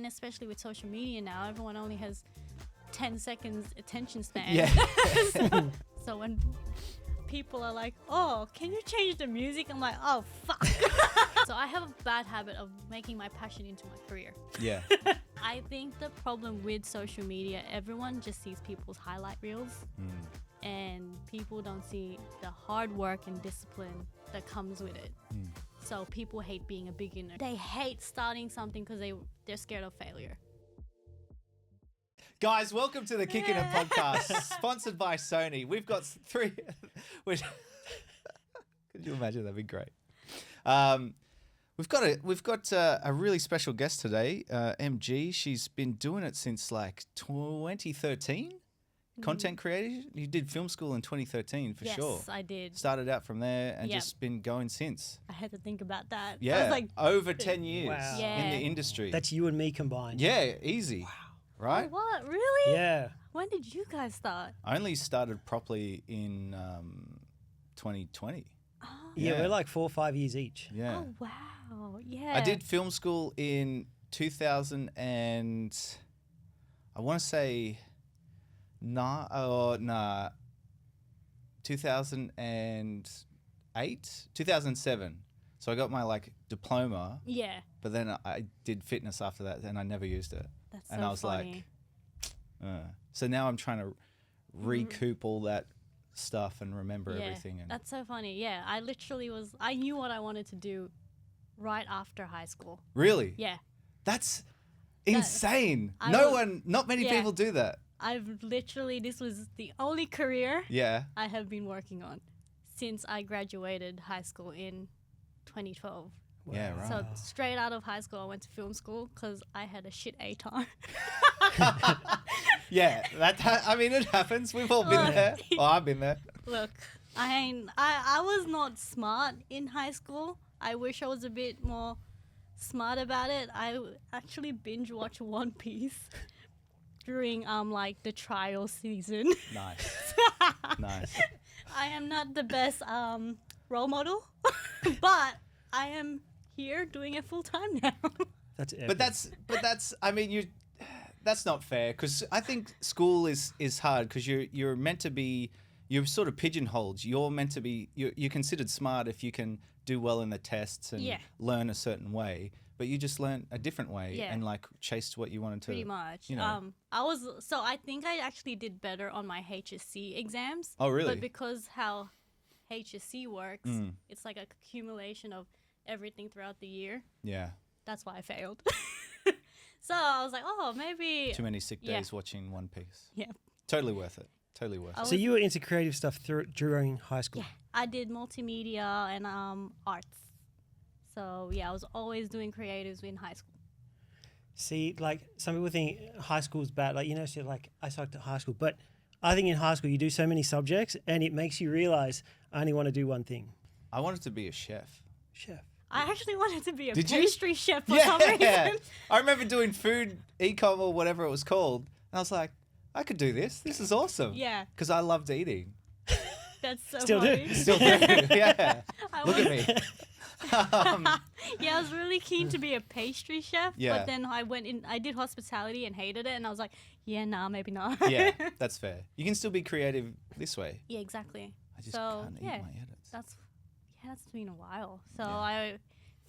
And especially with social media now, everyone only has 10 seconds attention span. Yeah. So when people are like, oh, can you change the music? I'm like, oh, fuck. So I have a bad habit of making my passion into my career. Yeah. I think the problem with social media, everyone just sees people's highlight reels and people don't see the hard work and discipline that comes with it. So people hate being a beginner. They hate starting something because they're scared of failure. Guys, welcome to the Kicking It podcast, sponsored by Sony. We've got three. Could you imagine? That'd be great. We've got a really special guest today, MG. She's been doing it since like 2013. Content creator. You did film school in 2013 for sure. Yes, I did. Started out from there and just been going since. I had to think about that. Yeah, I was like, over 10 years Wow. Yeah. in the industry. That's you and me combined. Yeah, easy. Wow. Right? oh, what? Really? Yeah. When did you guys start? I only started properly in 2020. Oh, Yeah, Yeah. we're like 4 or 5 years each. Yeah. oh wow. Yeah. I did film school in 2000 and I want to say 2007. So I got my like diploma, Yeah. but then I did fitness after that and I never used it. That's And so I was funny. like, so now I'm trying to recoup all that stuff and remember everything. And That's so funny. Yeah. I knew what I wanted to do right after high school. really? Yeah. That's insane. I Not many Yeah. people do that. This was the only career Yeah. I have been working on since I graduated high school in 2012. Yeah, right. So straight out of high school, I went to film school because I had a shit ATAR. Yeah, I mean, it happens. We've all been there. Oh, I've been there. Look, I was not smart in high school. I wish I was a bit more smart about it. I actually binge watch One Piece during like the trial season. Nice. Nice. I am not the best role model, but I am here doing it full time now. That's epic. But that's I mean, that's not fair because I think school is hard because you're meant to be, you're sort of pigeonholed. You're meant to be, you're considered smart if you can do well in the tests and learn a certain way, but you just learn a different way and like chased what you wanted to. Pretty much. You know. I think I actually did better on my HSC exams. Oh, really? But because how HSC works, it's like a accumulation of everything throughout the year. Yeah. That's why I failed. So I was like, oh, maybe. Too many sick days watching One Piece. Yeah. Totally worth it. Totally worth it. So you were into creative stuff during high school? Yeah. I did multimedia and arts. So yeah, I was always doing creatives in high school. See, like some people think high school's bad. Like, so like I sucked at high school. But I think in high school you do so many subjects and it makes you realize I only want to do one thing. I wanted to be a chef. Chef. I actually wanted to be a Did you? pastry chef for some reason. I remember doing food ecom or whatever it was called, and I was like, I could do this. This is awesome. Yeah. Because I loved eating. That's so Still do. funny. Still do. Yeah. I Look was- at me. Yeah, I was really keen to be a pastry chef, Yeah. but then I did hospitality and hated it, and I was like, yeah, nah, maybe not. Yeah, that's fair. You can still be creative this way. Yeah, exactly. I just So, can't eat yeah, my edits. That's been a while. So Yeah. I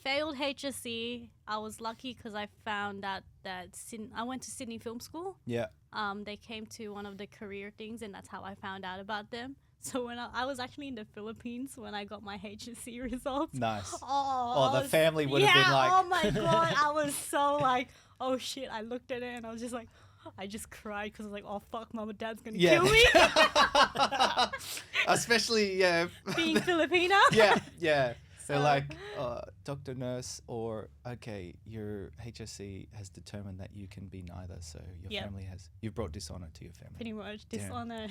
failed HSC. I was lucky because I found out that I went to Sydney Film School. Yeah. They came to one of the career things, and that's how I found out about them. So when I was actually in the Philippines when I got my HSC results. Nice. Oh, the family would have been like... oh my God. I was so like, oh shit. I looked at it and I was just like, I just cried because I was like, oh fuck, mom and dad's going to kill me. Especially, yeah. Being Filipino. Yeah. They're So- like, doctor, nurse, or, okay, your HSC has determined that you can be neither, so your family you've brought dishonor to your family. Pretty much. Damn. Dishonor.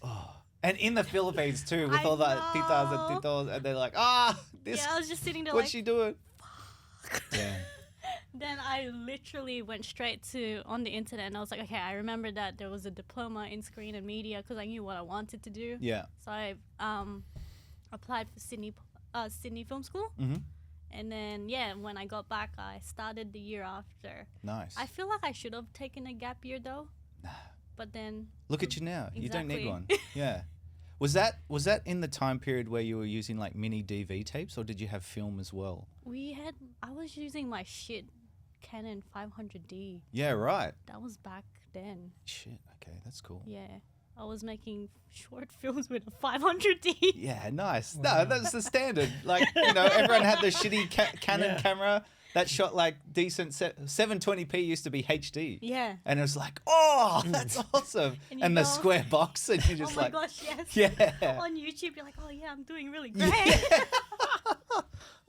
Oh. And in the Philippines too, with I all that know. titas and titos, and they're like, this, Yeah, I was just sitting there what's like, she doing? Yeah. Then I literally went straight on the internet and I was like, okay, I remember that there was a diploma in screen and media because I knew what I wanted to do. Yeah. So I applied for Sydney Film School, Mm-hmm. And then, yeah, when I got back, I started the year after. Nice. I feel like I should have taken a gap year though. Nah. But then. Look at you now. You don't need Exactly. one. Yeah. Was that in the time period where you were using like mini DV tapes, or did you have film as well? I was using my shit Canon 500D. Yeah, right. That was back then. Shit. Okay, that's cool. Yeah. I was making short films with a 500D. Yeah, nice. No, that's the standard. Like, you know, everyone had the shitty Canon camera that shot like decent 720p used to be HD. Yeah. And it was like, oh, that's awesome. And you And the go- square box, and you're just Oh my like, gosh, yes. yeah. On YouTube, you're like, oh yeah, I'm doing really great. Yeah.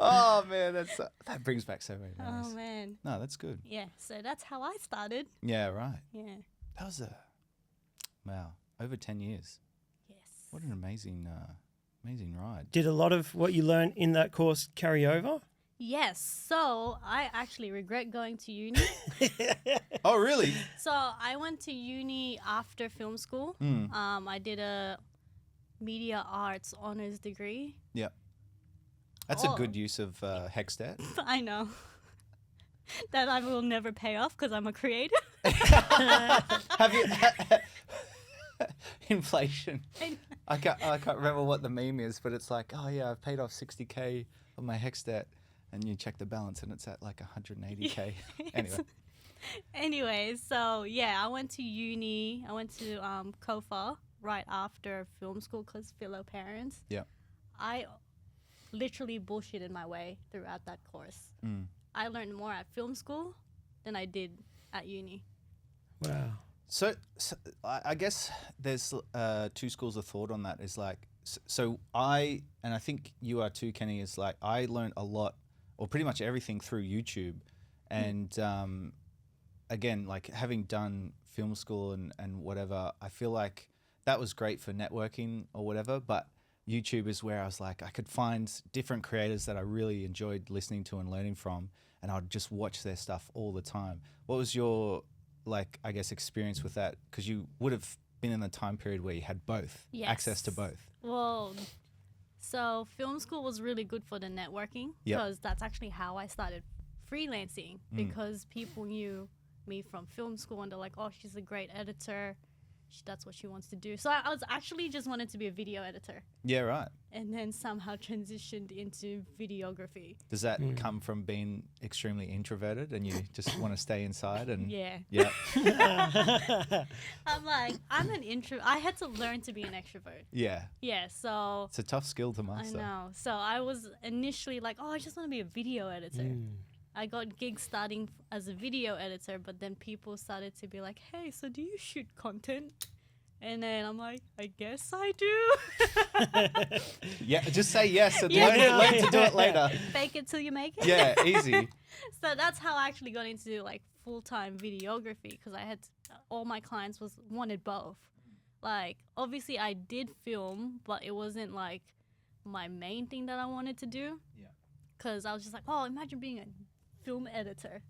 Oh man, that brings back so many memories. Oh man. No, that's good. Yeah. So that's how I started. Yeah, right. Yeah. That was over 10 years. Yes. What an amazing ride. Did a lot of what you learned in that course carry over? Yes. So I actually regret going to uni. Oh, really? So I went to uni after film school. I did a media arts honors degree. Yeah. That's a good use of Hexstat. I know. That I will never pay off because I'm a creator. Have you inflation? I can't remember what the meme is, but it's like, oh yeah, I've paid off 60k of my Hexstat, and you check the balance and it's at like 180k. Anyway, so yeah, I went to uni. I went to COFA right after film school because fellow parents. Yeah. I literally bullshitted my way throughout that course. I learned more at film school than I did at uni. Wow. So I guess there's two schools of thought on that. Is like, so I think you are too, Kenny, is like I learned a lot, or pretty much everything through YouTube. And again, like having done film school and whatever, I feel like that was great for networking or whatever, but YouTube is where I was like, I could find different creators that I really enjoyed listening to and learning from, and I'd just watch their stuff all the time. What was your, like, I guess, experience with that? Because you would have been in a time period where you had both, access to both. Well, so film school was really good for the networking because that's actually how I started freelancing because people knew me from film school and they're like, oh, she's a great editor. That's what she wants to do. So I was actually just wanted to be a video editor. Yeah, right. And then somehow transitioned into videography. Does that come from being extremely introverted and you just want to stay inside? And Yeah. Yeah. I'm like, I'm an introvert. I had to learn to be an extrovert. Yeah. Yeah, so It's a tough skill to I master. know. So I was initially like, oh, I just want to be a video editor. I got gigs starting as a video editor, but then people started to be like, hey, so do you shoot content? And then I'm like, I guess I do. Yeah, just say yes and Yeah. learn to do it later. Fake it till you make it. Yeah, easy. So that's how I actually got into like full-time videography because I had all my clients wanted both. Like, obviously I did film, but it wasn't like my main thing that I wanted to do. Yeah. Because I was just like, oh, imagine being a film editor,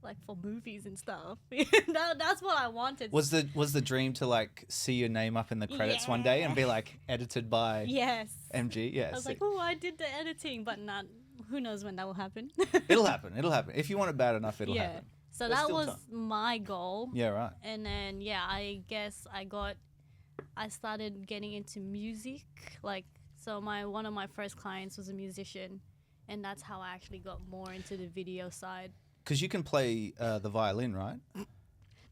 like for movies and stuff. That's what I wanted. Was the dream to like see your name up in the credits one day and be like edited by Yes. MG? Yeah. I was like, oh, I did the editing, but not. Who knows when that will happen? It'll happen. It'll happen. If you want it bad enough, it'll happen. So There's that still was time. my goal. Yeah, right. And then I guess I started getting into music. Like, so one of my first clients was a musician, and that's how I actually got more into the video side. Because you can play the violin, right?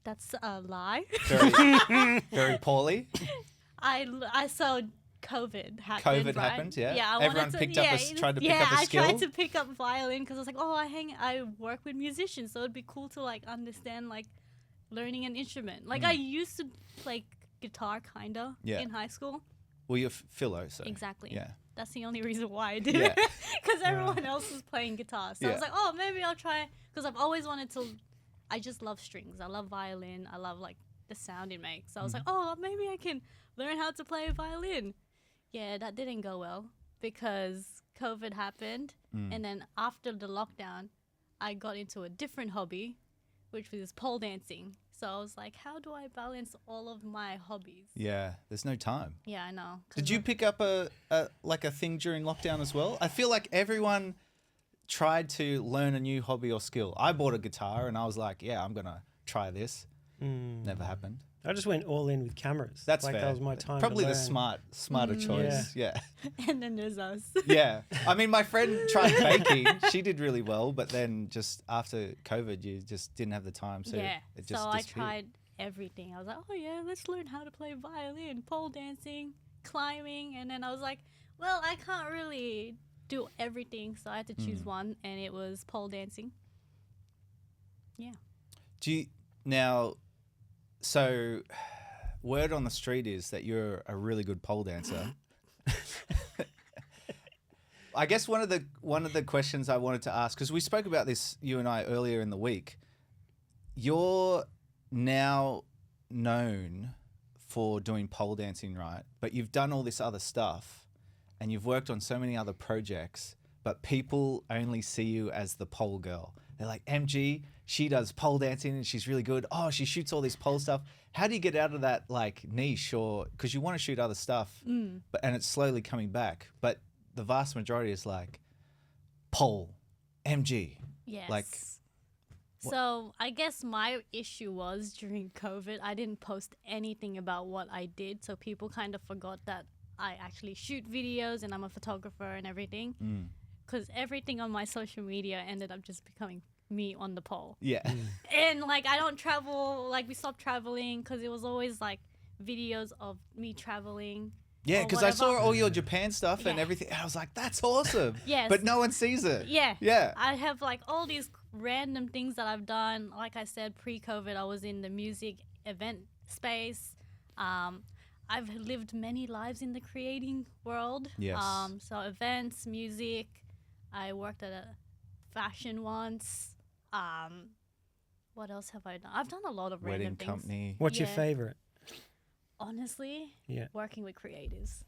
That's a lie. Very, very poorly. I saw COVID happened. COVID right? happened, yeah. Yeah, Everyone tried to pick up a skill. I tried to pick up violin because I was like, oh, I work with musicians, so it'd be cool to like understand like learning an instrument. Like I used to play guitar kinda in high school. Well, you're philo, so Exactly. yeah. That's the only reason why I did Yeah. it. Because everyone else was playing guitar. So I was Yeah. like, oh, maybe I'll try. Because I've always wanted to. I just love strings. I love violin. I love like the sound it makes. So I was like, oh, maybe I can learn how to play a violin. Yeah, that didn't go well because COVID happened. And then after the lockdown, I got into a different hobby, which was pole dancing. So I was like, how do I balance all of my hobbies? Yeah, there's no time. Yeah, I know. Did you pick up a thing during lockdown as well? I feel like everyone tried to learn a new hobby or skill? I bought a guitar and I was like, yeah, I'm gonna try this. Never happened. I just went all in with cameras. That's like fair. That was my time. Probably to the learn. smarter choice. Yeah. And then there's us. Yeah. I mean, my friend tried baking. She did really well, but then just after COVID, you just didn't have the time. So Yeah. it just So I disappeared. tried everything. I was like, oh yeah, let's learn how to play violin, pole dancing, climbing. And then I was like, well, I can't really do everything. So I had to choose one, and it was pole dancing. Yeah. Do you now? So, word on the street is that you're a really good pole dancer. I guess one of the questions I wanted to ask, because we spoke about this, you and I, earlier in the week. You're now known for doing pole dancing, right? But you've done all this other stuff, and you've worked on so many other projects, but people only see you as the pole girl. They're like, MG, she does pole dancing and she's really good. Oh, she shoots all this pole stuff. How do you get out of that like niche? Or because you want to shoot other stuff, but and it's slowly coming back. But the vast majority is like pole, MG. Yes. Like, so I guess my issue was during COVID, I didn't post anything about what I did. So people kind of forgot that I actually shoot videos and I'm a photographer and everything. Because everything on my social media ended up just becoming me on the pole. Yeah. And like I don't travel, like we stopped traveling because it was always like videos of me traveling. Yeah, or because I saw whatever. all your Japan stuff and Yeah. everything. And I was like, that's awesome. Yes. But no one sees it. Yeah. Yeah. I have like all these random things that I've done. Like I said, pre-COVID, I was in the music event space. I've lived many lives in the creating world. Yes. So events, music. I worked at a fashion once. What else have I done? I've done a lot of Wedding random things. company. What's your Yeah. favorite? Honestly, Yeah. working with creatives.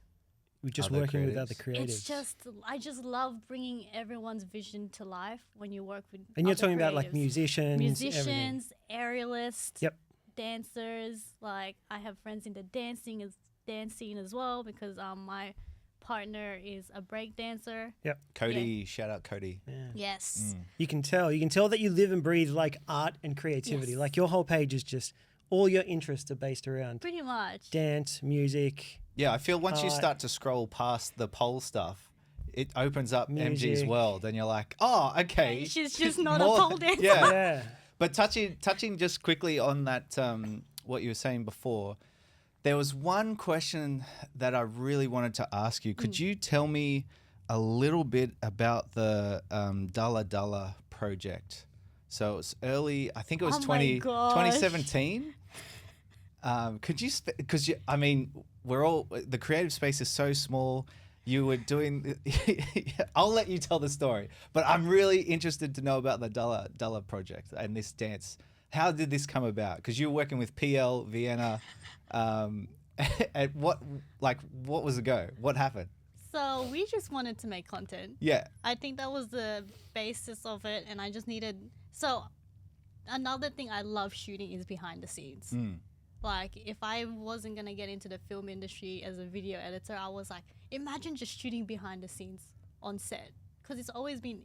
We're just Other working with creatives? other creatives. It's just, I just love bringing everyone's vision to life when you work with and you're other talking about like creatives. musicians, everything. Musicians, aerialists, Yep. dancers. Like I have friends in the dance scene as well because my partner is a break dancer. Yep. Cody, shout out Cody. Yeah. Yes. You can tell that you live and breathe like art and creativity. Yes. Like your whole page is just all your interests are based around Pretty much. dance, music. Yeah, I feel once you start to scroll past the pole stuff, it opens up MG's Music. world, and you're like, oh, okay. She's just not More- a pole dancer. Yeah. Yeah. But touching just quickly on that, what you were saying before, there was one question that I really wanted to ask you. Could you tell me a little bit about the Dalla Dalla project? So it was early, I think it was Oh my gosh. 2017. Could you, because I mean, we're all, the creative space is so small. You were doing, I'll let you tell the story, but I'm really interested to know about the Dalla project and this dance. How did this come about? Because you were working with PL, Vienna, and what was the go? What happened? So we just wanted to make content. Yeah. I think that was the basis of it, and I just needed. So another thing I love shooting is behind the scenes. Like if I wasn't gonna get into the film industry as a video editor, I was like, imagine just shooting behind the scenes on set, because it's always been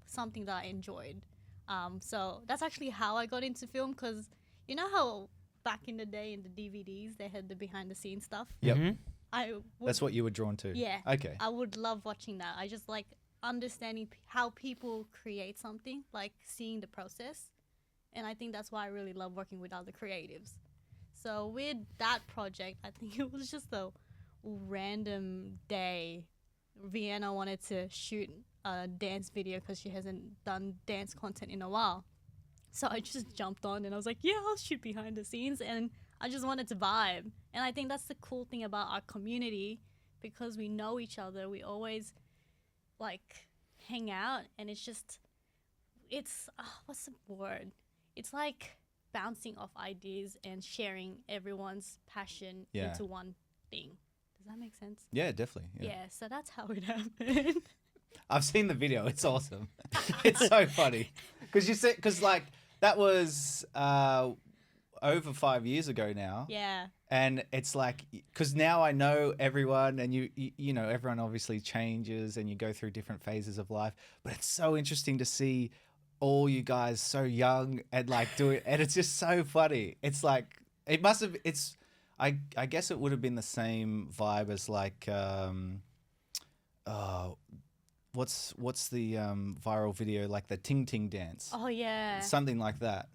something that I enjoyed. So that's actually how I got into film, because you know how back in the day in the DVDs they had the behind the scenes stuff. Yep. That's what you were drawn to. Yeah. Okay. I would love watching that. I just like understanding how people create something, like seeing the process. And I think that's why I really love working with other creatives. So with that project, I think it was just a random day. Vienna wanted to shoot a dance video because she hasn't done dance content in a while. So I just jumped on and I was like, yeah, I'll shoot behind the scenes. And I just wanted to vibe. And I think that's the cool thing about our community, because we know each other. We always like hang out, and it's just, it's, what's the word? It's like bouncing off ideas and sharing everyone's passion Yeah. into one thing. Does that make sense? Yeah, definitely. Yeah, so that's how it happened. I've seen the video. It's awesome. It's so funny because you said, because like that was over 5 years ago now. Yeah. And it's like, because now I know everyone, and you know, everyone obviously changes and you go through different phases of life. But it's so interesting to see all you guys so young and like do it. And it's just so funny. It's like, it must have, I guess it would have been the same vibe as like, what's the viral video, like the Ting Ting dance? Oh, yeah. Something like that.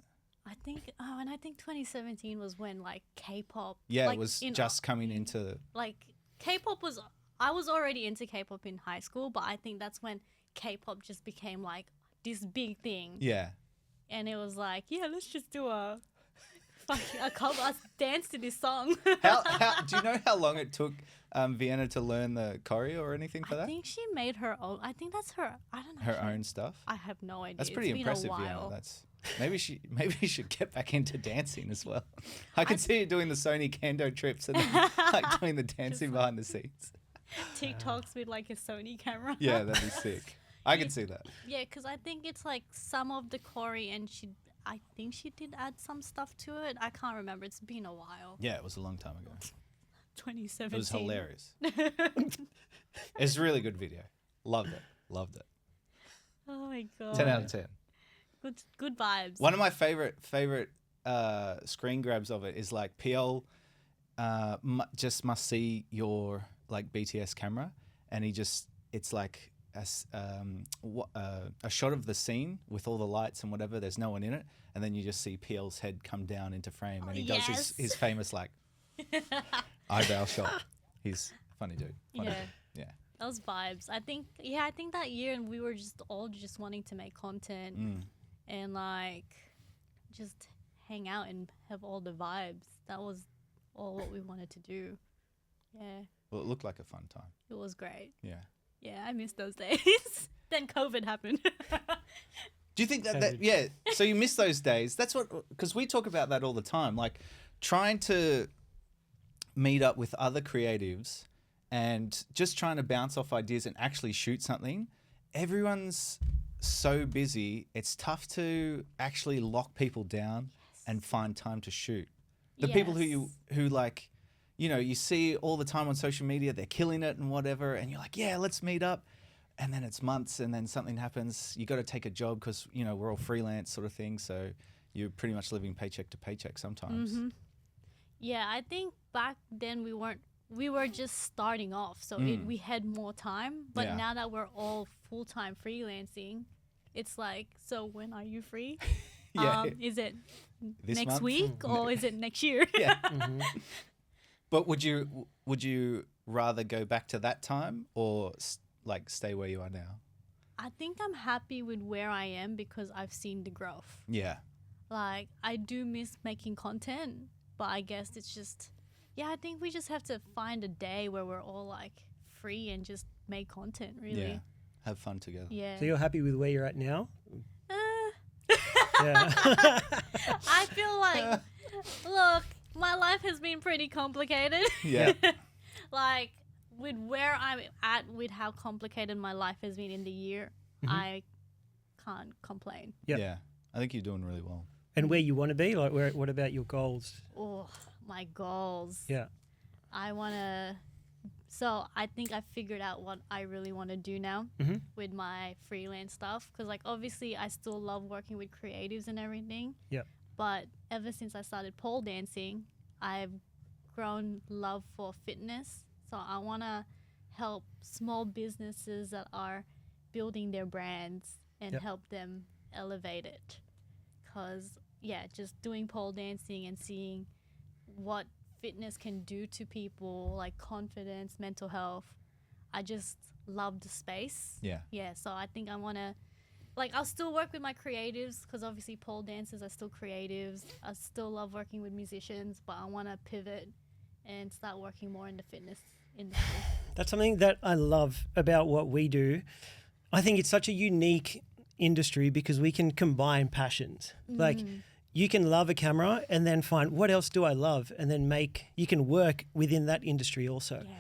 I think, and I think 2017 was when like K-pop. Yeah, like, it was just coming into. Like K-pop was, I was already into K-pop in high school, but I think that's when K-pop just became like this big thing. Yeah. And it was like, yeah, let's just do a cover, us dance to this song. How do you know how long it took Vienna to learn the choreo or anything for that? I think she made her own. I think that's her. I don't know. Her own stuff. I have no idea. That's pretty impressive, Vienna. That's maybe you should get back into dancing as well. I can see you doing the Sony Kendo trips and then, like doing the dancing behind the scenes. TikToks with like a Sony camera. Yeah, that'd be sick. I can see that. Yeah, because I think it's like some of the choreo, and I think she did add some stuff to it. I can't remember. It's been a while. Yeah, it was a long time ago. 2017. It was hilarious. It's a really good video. Loved it. Oh my god. 10 out of 10. Good vibes. One of my favorite screen grabs of it is like PL just must see your like BTS camera, and it's like a shot of the scene with all the lights and whatever. There's no one in it, and then you just see PL's head come down into frame, and he does his famous like eyebrow shot. He's a funny dude. Funny dude. Yeah. Those vibes. I think that year, and we were just all just wanting to make content and like just hang out and have all the vibes. That was all what we wanted to do. Yeah. Well, it looked like a fun time. It was great. Yeah. Yeah, I miss those days. Then COVID happened. Do you think that yeah, so you miss those days? That's what, because we talk about that all the time, like trying to meet up with other creatives and just trying to bounce off ideas and actually shoot something. Everyone's so busy, it's tough to actually lock people down and find time to shoot. The people who like, you know, you see all the time on social media, they're killing it and whatever, and you're like, yeah, let's meet up. And then it's months, and then something happens. You got to take a job because, you know, we're all freelance sort of thing. So you're pretty much living paycheck to paycheck sometimes. Mm-hmm. Yeah, I think back then we were just starting off. So we had more time. But now that we're all full-time freelancing, it's like, so when are you free? Is it This next month? week or is it next year? Yeah. But would you rather go back to that time or like stay where you are now? I think I'm happy with where I am because I've seen the growth. Yeah. Like, I do miss making content, but I guess it's just, I think we just have to find a day where we're all like free and just make content, really. Yeah. Have fun together. Yeah. So you're happy with where you're at now? Yeah. I feel like, look, my life has been pretty complicated. Yeah. Like, with where I'm at, with how complicated my life has been in the year, I can't complain. Yep. Yeah. I think you're doing really well. And where you want to be? Like, what about your goals? Oh, my goals. Yeah. So I think I figured out what I really want to do now with my freelance stuff. Because, like, obviously I still love working with creatives and everything. Yeah. But ever since I started pole dancing, I've grown love for fitness. So I want to help small businesses that are building their brands and help them elevate it. Because, just doing pole dancing and seeing what fitness can do to people, like confidence, mental health, I just love the space. Yeah. Yeah, so I think I want to, like, I'll still work with my creatives because obviously pole dancers are still creatives. I still love working with musicians, but I want to pivot and start working more in the fitness industry. That's something that I love about what we do. I think it's such a unique industry because we can combine passions. Like, you can love a camera and then find what else do I love, and then you can work within that industry also. Yeah.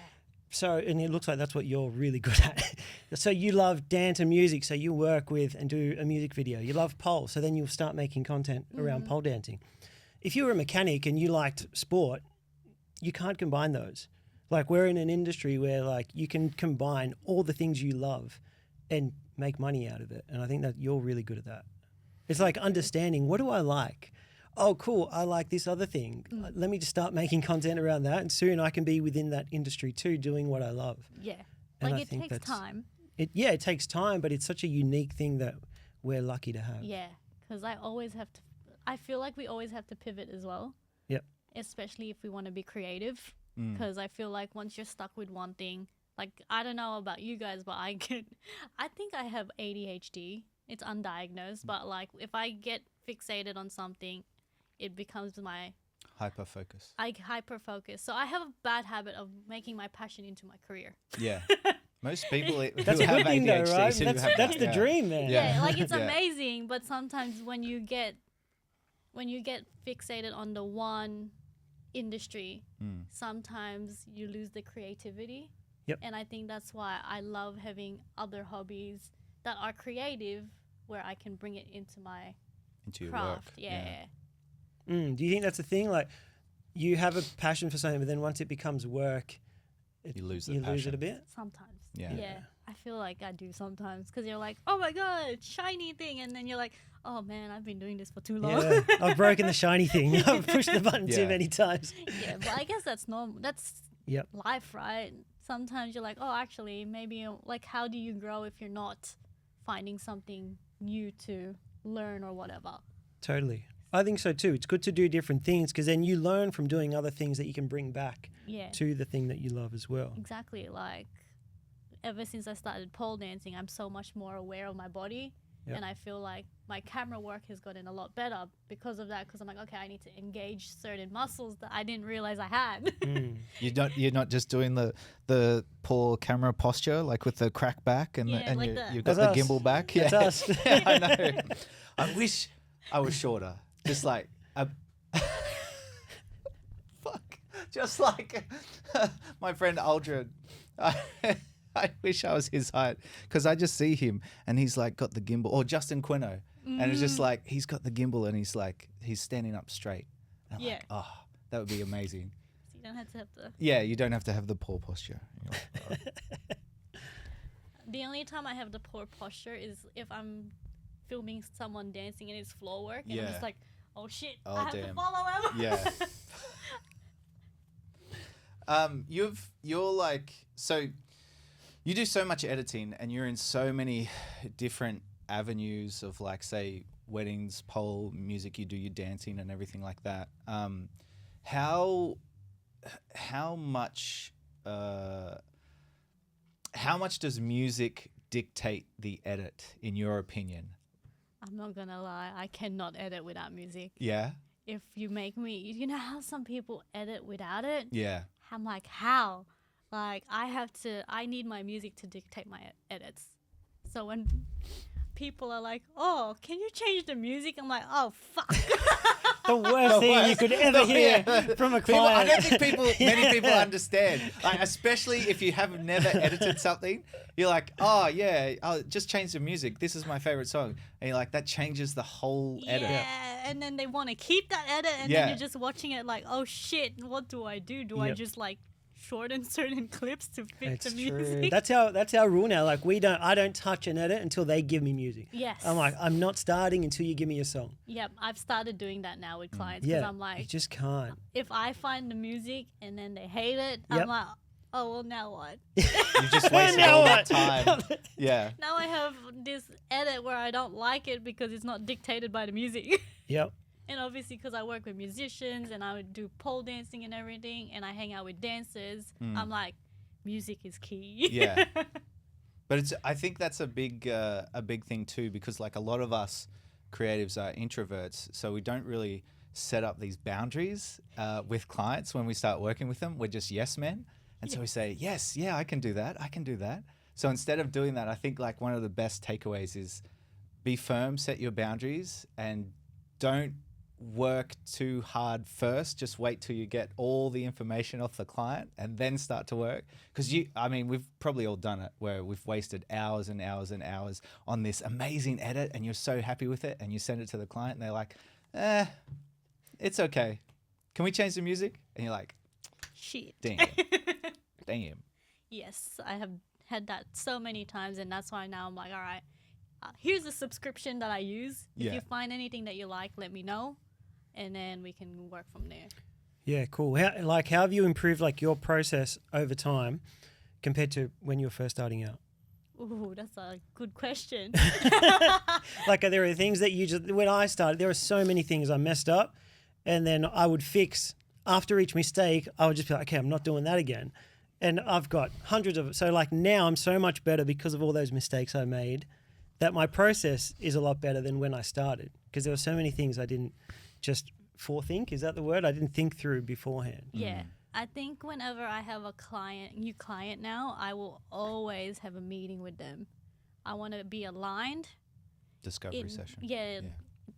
So, and it looks like that's what you're really good at. So you love dance and music, so you work with and do a music video. You love pole, so then you'll start making content around pole dancing. if you were a mechanic and you liked sport, you can't combine those. Like we're in an industry where like you can combine all the things you love and make money out of it. And I think that you're really good at that. It's like understanding, what do I like? Oh, cool. I like this other thing. Let me just start making content around that. And soon I can be within that industry too, doing what I love. Yeah. And Like I it think takes time. It takes time, but it's such a unique thing that we're lucky to have. Yeah. Because I feel like we always have to pivot as well. Yep. Especially if we want to be creative. Because I feel like once you're stuck with one thing, like I don't know about you guys, but I think I have ADHD. It's undiagnosed, but like if I get fixated on something, it becomes my Hyper focus. I hyper focus. So I have a bad habit of making my passion into my career. Yeah. Most people who That's a have good thing ADHD though, right? seem to have That's that, the yeah. dream, man. Yeah, like it's Yeah. amazing, but sometimes when you get fixated on the one industry, sometimes you lose the creativity. Yep. And I think that's why I love having other hobbies that are creative where I can bring it into my Into your craft. work. Yeah. Do you think that's the thing? Like you have a passion for something, but then once it becomes work, You lose the lose passion. it a bit? Sometimes. Yeah. I feel like I do sometimes because you're like, oh my God, shiny thing. And then you're like, oh man, I've been doing this for too long. Yeah, I've broken the shiny thing. I've pushed the button too Yeah. many times. Yeah, but I guess that's normal. That's Yep. life, right? Sometimes you're like, oh, actually, maybe like, how do you grow if you're not finding something new to learn or whatever? Totally. I think so too. It's good to do different things because then you learn from doing other things that you can bring back Yeah, to the thing that you love as well. exactly. Like, ever since I started pole dancing, I'm so much more aware of my body. Yep. And I feel like my camera work has gotten a lot better because of that. Because I'm like, okay, I need to engage certain muscles that I didn't realize I had. You're not just doing the poor camera posture, like with the crack back and, Yeah, like you've got That's the us. gimbal back. That's Yeah. us. Yeah, I know. I wish I was shorter. Just like fuck. Just like my friend Aldrin. I wish I was his height because I just see him and he's like got the gimbal, or Justin Quino, and it's just like he's got the gimbal and he's standing up straight. And I'm Yeah. like, oh, that would be amazing. So you don't have to have the. Yeah, you don't have to have the poor posture. You're like, oh. The only time I have the poor posture is if I'm filming someone dancing and it's floor work, and I'm Yeah. just like, oh shit, Oh, I have to damn. follow him. Yeah. You're like, so you do so much editing and you're in so many different avenues of like, say, weddings, pole, music, you do your dancing and everything like that. How much does music dictate the edit in your opinion? I'm not gonna lie, I cannot edit without music. Yeah. If you make me, you know how some people edit without it? Yeah. I'm like, how? Like, I need my music to dictate my edits. So when people are like, oh, can you change the music? I'm like, oh, fuck. The worst thing you could ever hear from a People, I client. don't think many people understand. Like, especially if you have never edited something, you're like, oh yeah, I'll just change the music. This is my favorite song, and you're like, that changes the whole edit. Yeah, and then they want to keep that edit, and Yeah. then you're just watching it like, oh shit, what do I do? Do I Yep. just like shorten certain clips to fit It's the true. music? That's our rule now. Like I don't touch an edit until they give me music. Yes. I'm like, I'm not starting until you give me a song. Yep, I've started doing that now with clients because Yeah. I'm you like, just can't. if I find the music and then they hate it, Yep. I'm like, oh well, now what? You just wasted Now all what? that time. Yeah. Now I have this edit where I don't like it because it's not dictated by the music. Yep. And obviously because I work with musicians and I would do pole dancing and everything and I hang out with dancers, I'm like, music is key. Yeah. But I think that's a big thing too, because like a lot of us creatives are introverts, so we don't really set up these boundaries with clients when we start working with them. We're just yes men. And so we say, yes, yeah, I can do that. I can do that. So instead of doing that, I think like one of the best takeaways is be firm, set your boundaries, and don't work too hard first. Just wait till you get all the information off the client and then start to work. Because we've probably all done it where we've wasted hours and hours and hours on this amazing edit and you're so happy with it and you send it to the client and they're like, it's okay. Can we change the music? And you're like, Shit. damn. Damn. Yes, I have had that so many times, and that's why now I'm like, all right, here's a subscription that I use. If Yeah. you find anything that you like, let me know, and then we can work from there. Yeah, cool. How have you improved like your process over time compared to when you were first starting out? Ooh, that's a good question. Like, are there things that you just, when I started, there were so many things I messed up, and then I would fix after each mistake. I would just be like, okay, I'm not doing that again. And I've got hundreds of, so like now I'm so much better because of all those mistakes I made, that my process is a lot better than when I started, because there were so many things I didn't just forethink. Is that the word? I didn't think through beforehand. Yeah. I think whenever I have a new client now, I will always have a meeting with them. I want to be aligned. Discovery session. Yeah.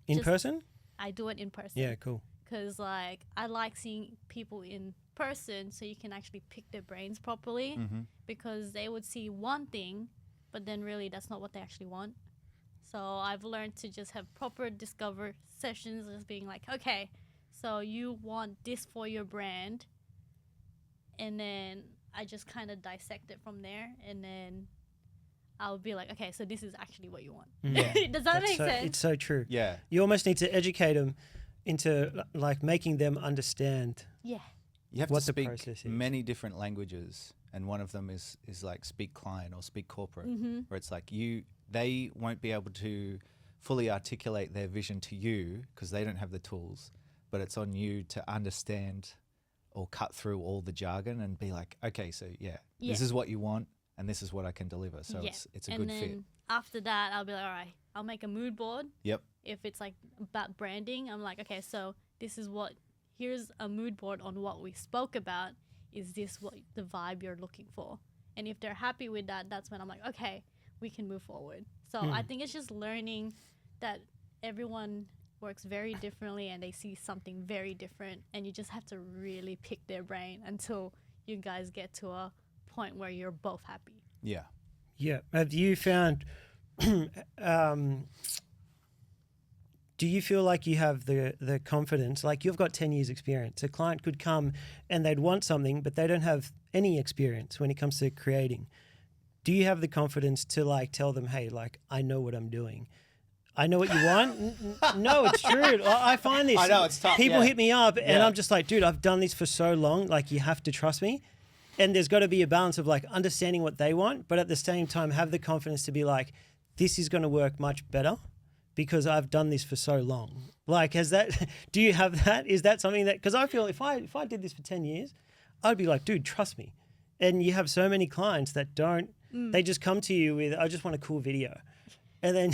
In Just- person? I do it in person. Yeah, cool. Because, like, I like seeing people in person so you can actually pick their brains properly, because they would see one thing, but then really that's not what they actually want. So I've learned to just have proper discover sessions, just being like, okay, so you want this for your brand, and then I just kind of dissect it from there, and then I'll be like, okay, so this is actually what you want. Yeah. Does that make so, sense? It's so true. Yeah. You almost need to educate them into like making them understand. Yeah. You have What to the speak process is. many different languages, and one of them is like speak client or speak corporate, where it's like they won't be able to fully articulate their vision to you because they don't have the tools, but it's on you to understand or cut through all the jargon and be like, okay, so this is what you want and this is what I can deliver. So it's a and good then fit. After that, I'll be like, all right, I'll make a mood board. Yep. If it's like about branding, I'm like, okay, so here's a mood board on what we spoke about. Is this what the vibe you're looking for? And if they're happy with that, that's when I'm like, okay, we can move forward. So I think it's just learning that everyone works very differently and they see something very different, and you just have to really pick their brain until you guys get to a point where you're both happy. Yeah. Yeah. Have you found, do you feel like you have the confidence, like you've got 10 years experience, a client could come and they'd want something, but they don't have any experience when it comes to creating. Do you have the confidence to like tell them, hey, like, I know what I'm doing. I know what you want. No, it's true. I find this. I know, it's tough. People yeah. hit me up and Yeah. I'm just like, dude, I've done this for so long. Like, you have to trust me. And there's got to be a balance of like understanding what they want, but at the same time, have the confidence to be like, this is going to work much better because I've done this for so long. Like, do you have that? Is that something that, because I feel if I did this for 10 years, I'd be like, dude, trust me. And you have so many clients that don't, they just come to you with, I just want a cool video. And then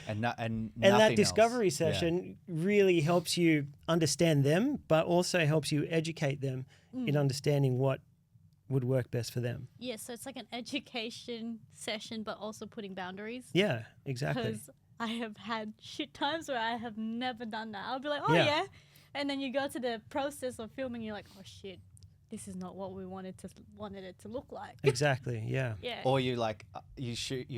and that nothing discovery else. Yeah. session really helps you understand them, but also helps you educate them in understanding what would work best for them. Yeah, so it's like an education session, but also putting boundaries. Yeah, exactly. Because I have had shit times where I have never done that. I'll be like, oh Yeah. yeah. And then you go to the process of filming, you're like, oh shit, this is not what we wanted it to look like. Exactly, yeah. Yeah. Or you like you're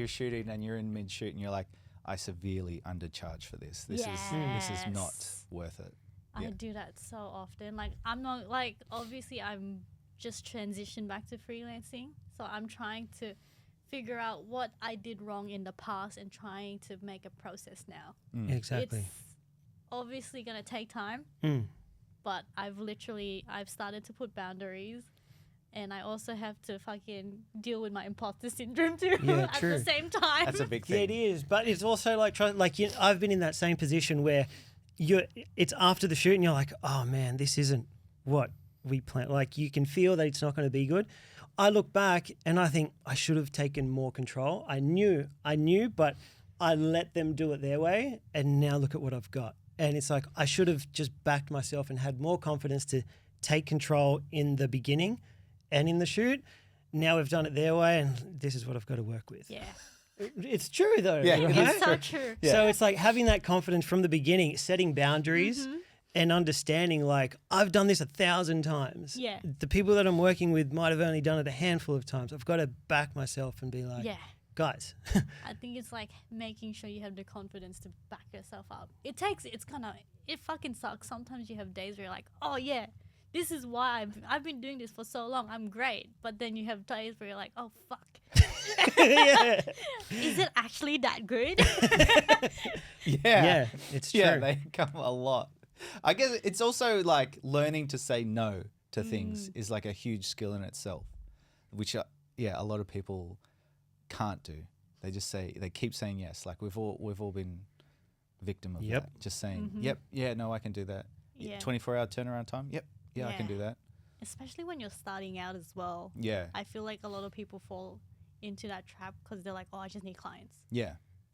shooting and you're in mid shoot and you're like, I severely undercharged for this. This is not Yes. worth it. I do that so often. Like, I'm not, like, obviously I'm just transitioned back to freelancing. So I'm trying to figure out what I did wrong in the past and trying to make a process now. Exactly. It's obviously going to take time, but I've started to put boundaries, and I also have to fucking deal with my imposter syndrome too Yeah, at true. the same time. That's a big Yeah, thing. it is. But it's also like, I've been in that same position where it's after the shoot and you're like, oh man, this isn't what we planned. Like, you can feel that it's not going to be good. I look back and I think I should have taken more control. I knew, but I let them do it their way. And now look at what I've got. And it's like, I should have just backed myself and had more confidence to take control in the beginning and in the shoot. Now we've done it their way and this is what I've got to work with. Yeah. It's true though. Yeah, right? It's so true. Yeah. So it's like having that confidence from the beginning, setting boundaries and understanding like, I've done this 1,000 times. Yeah. The people that I'm working with might have only done it a handful of times. I've got to back myself and be like, Yeah. guys. I think it's like making sure you have the confidence to back yourself up. It fucking sucks. Sometimes you have days where you're like, oh yeah, this is why I've been doing this for so long. I'm great. But then you have days where you're like, oh fuck. Yeah. Is it actually that good? Yeah, it's true. Yeah, they come a lot. I guess it's also like learning to say no to things is like a huge skill in itself, which a lot of people can't do. They keep saying yes. Like we've all been victim of that. Just saying, yep, yeah, no, I can do that. Yeah. 24-hour turnaround time. Yep, yeah, I can do that. Especially when you're starting out as well. Yeah. I feel like a lot of people fall into that trap because they're like, oh, I just need clients. Yeah.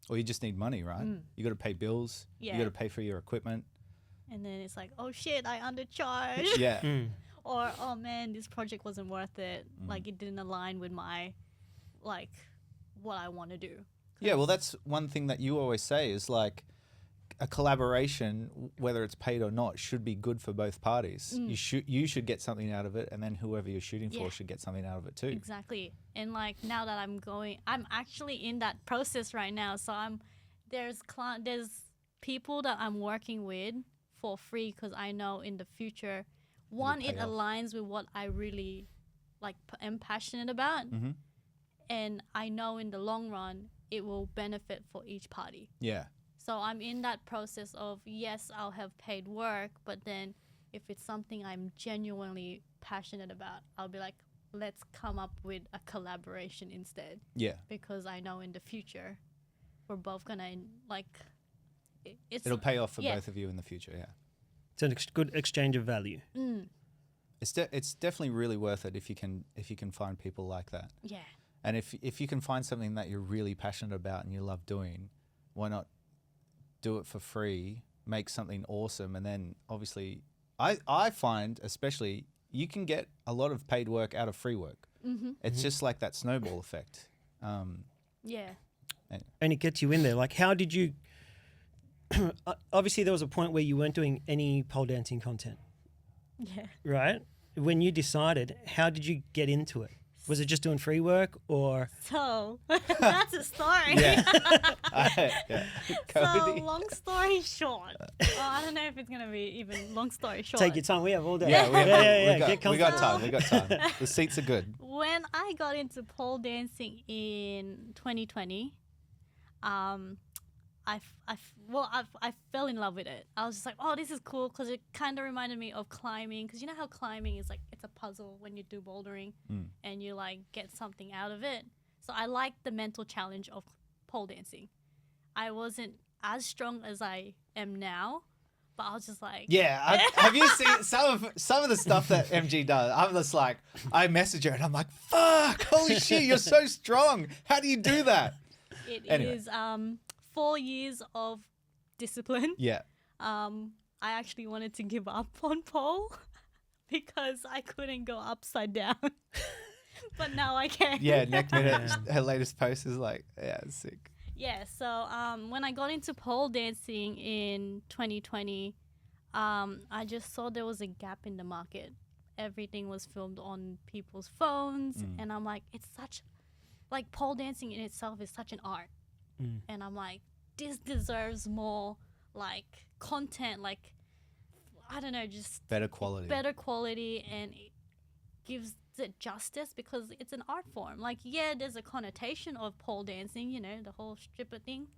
Or you just need money, right? You got to pay bills. Yeah. You got to pay for your equipment. And then it's like, oh shit, I undercharged. Yeah. Or, oh man, this project wasn't worth it. Like it didn't align with my, like, what I want to do. Yeah, well, that's one thing that you always say is like a collaboration, whether it's paid or not, should be good for both parties. You should get something out of it, and then whoever you're shooting for should get something out of it too. Exactly. And like now that I'm actually in that process right now. So there's people that I'm working with for free because I know in the future, one, it aligns with what I really like am passionate about, and I know in the long run it will benefit for each party. Yeah. So I'm in that process of, yes, I'll have paid work, but then if it's something I'm genuinely passionate about, I'll be like, let's come up with a collaboration instead. Yeah. Because I know in the future we're both gonna like It'll pay off for both of you in the future. Yeah. It's a good exchange of value. It's definitely really worth it if you can find people like that. Yeah. And if you can find something that you're really passionate about and you love doing, why not do it for free, make something awesome, and then obviously I find especially you can get a lot of paid work out of free work. It's just like that snowball effect. Yeah. And it gets you in there. Like, how did you... Obviously, there was a point where you weren't doing any pole dancing content. Yeah. Right? When you decided, how did you get into it? Was it just doing free work or... So, that's a story. Yeah. So, long story short. I don't know if it's going to be even long story short. Take your time. We have all day. Yeah, we got time. The seats are good. When I got into pole dancing in 2020, I fell in love with it. I was just like, oh, this is cool because it kind of reminded me of climbing. Because you know how climbing is like, it's a puzzle when you do bouldering and you like get something out of it. So I liked the mental challenge of pole dancing. I wasn't as strong as I am now, but I was just like... Yeah, have you seen some of the stuff that MG does? I'm just like, I message her and I'm like, fuck, holy shit, you're so strong. How do you do that? It is 4 years of discipline. Yeah. I actually wanted to give up on pole because I couldn't go upside down. But now I can. Yeah, next minute, her latest post is like, yeah, it's sick. Yeah, so when I got into pole dancing in 2020, I just saw there was a gap in the market. Everything was filmed on people's phones, and I'm like, it's such, like, pole dancing in itself is such an art. And I'm like, this deserves more, like, content, like, I don't know, just better quality, and it gives it justice because it's an art form. Like, yeah, there's a connotation of pole dancing, you know, the whole stripper thing,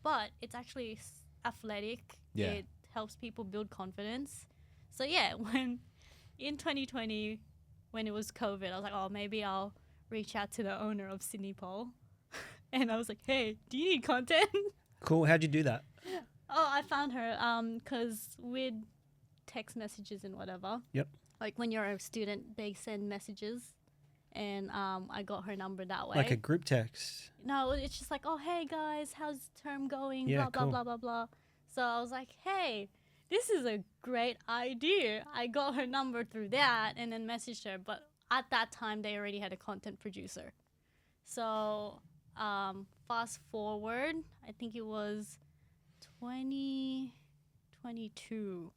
but it's actually athletic. Yeah. It helps people build confidence. So yeah, when in 2020, when it was COVID, I was like, oh, maybe I'll reach out to the owner of Sydney Pole. And I was like, hey, do you need content? Cool. How'd you do that? Oh, I found her because with text messages and whatever. Yep. Like when you're a student, they send messages, and I got her number that way. Like a group text? No, it's just like, oh, hey guys, how's the term going? Yeah, blah, cool. blah, blah, blah, blah. So I was like, hey, this is a great idea. I got her number through that and then messaged her. But at that time, they already had a content producer. So fast forward, I think it was 2022.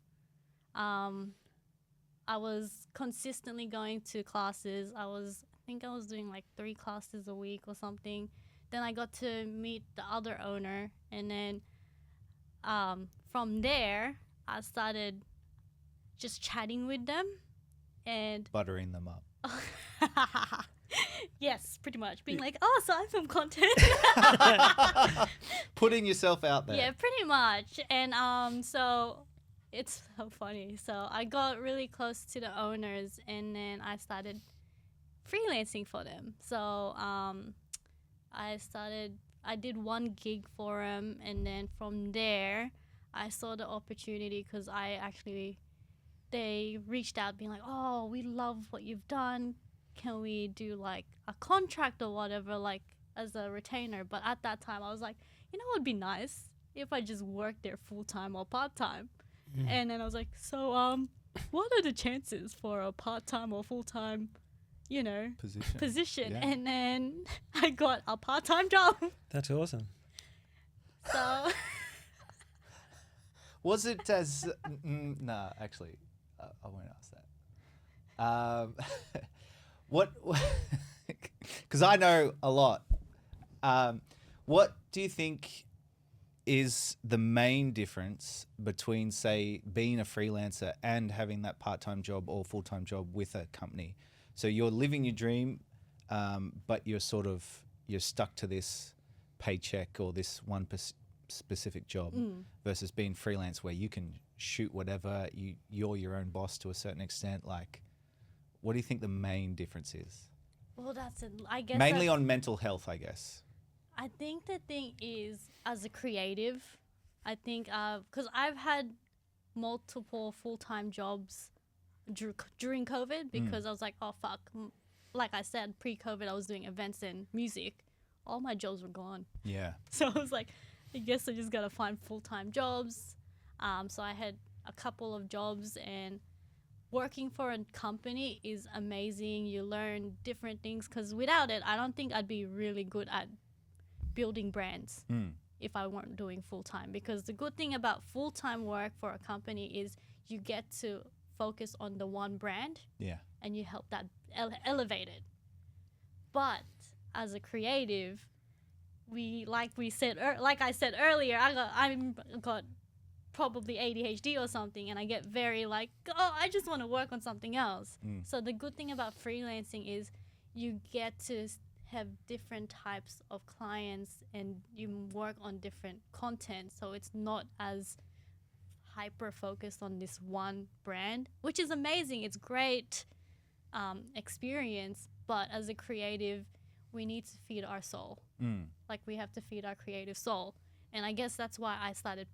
I was consistently going to classes. I think I was doing like 3 classes a week or something. then I got to meet the other owner, and then from there I started just chatting with them and Buttering them up. yes, pretty much being like, oh, so I film content. Putting yourself out there. Yeah, pretty much. And so it's so funny. So I got really close to the owners, and then I started freelancing for them. So I did one gig for them, and then from there I saw the opportunity because they reached out being like, oh, we love what you've done. Can we do like a contract or whatever, like as a retainer? But at that time I was like, you know what would be nice if I just worked there full-time or part-time. And then I was like, so what are the chances for a part-time or full-time, position? Yeah. And then I got a part-time job. That's awesome. So Was it as... nah, actually, I won't ask that. What... Because I know a lot. What do you think is the main difference between, say, being a freelancer and having that part-time job or full-time job with a company? So you're living your dream, but you're stuck to this paycheck or this one specific job versus being freelance where you can shoot whatever, you're your own boss to a certain extent. Like, what do you think the main difference is? well, I guess Mainly on mental health, I guess. I think the thing is, as a creative, I think because I've had multiple full-time jobs during COVID because I was like, oh fuck, like I said, pre-COVID I was doing events and music. All my jobs were gone. Yeah. So I was like, I guess I just gotta find full-time jobs. So I had a couple of jobs, and working for a company is amazing. You learn different things because without it, I don't think I'd be really good at building brands if I weren't doing full-time. Because the good thing about full-time work for a company is you get to focus on the one brand, and you help that elevate it. But as a creative, like I said earlier, I got probably ADHD or something, and I get very like, oh, I just want to work on something else. So the good thing about freelancing is you get to have different types of clients and you work on different content, so it's not as hyper focused on this one brand, which is amazing. It's great experience, but as a creative, we need to feed our soul. Like, we have to feed our creative soul. And I guess that's why I started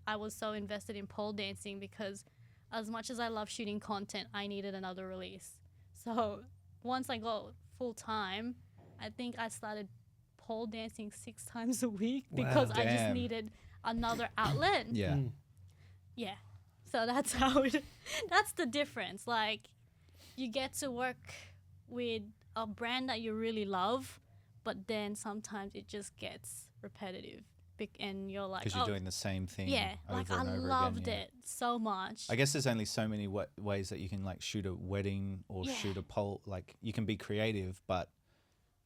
I was so invested in pole dancing, because as much as I love shooting content, I needed another release. So once I got full time, I think I started pole dancing 6 times a week because I just needed another outlet. Yeah. So that's that's the difference. Like, you get to work with a brand that you really love, but then sometimes it just gets repetitive. And you're like, because you're doing the same thing. Yeah, over like and I over loved again, it so much. I guess there's only so many ways that you can like shoot a wedding or shoot a pole. Like, you can be creative, but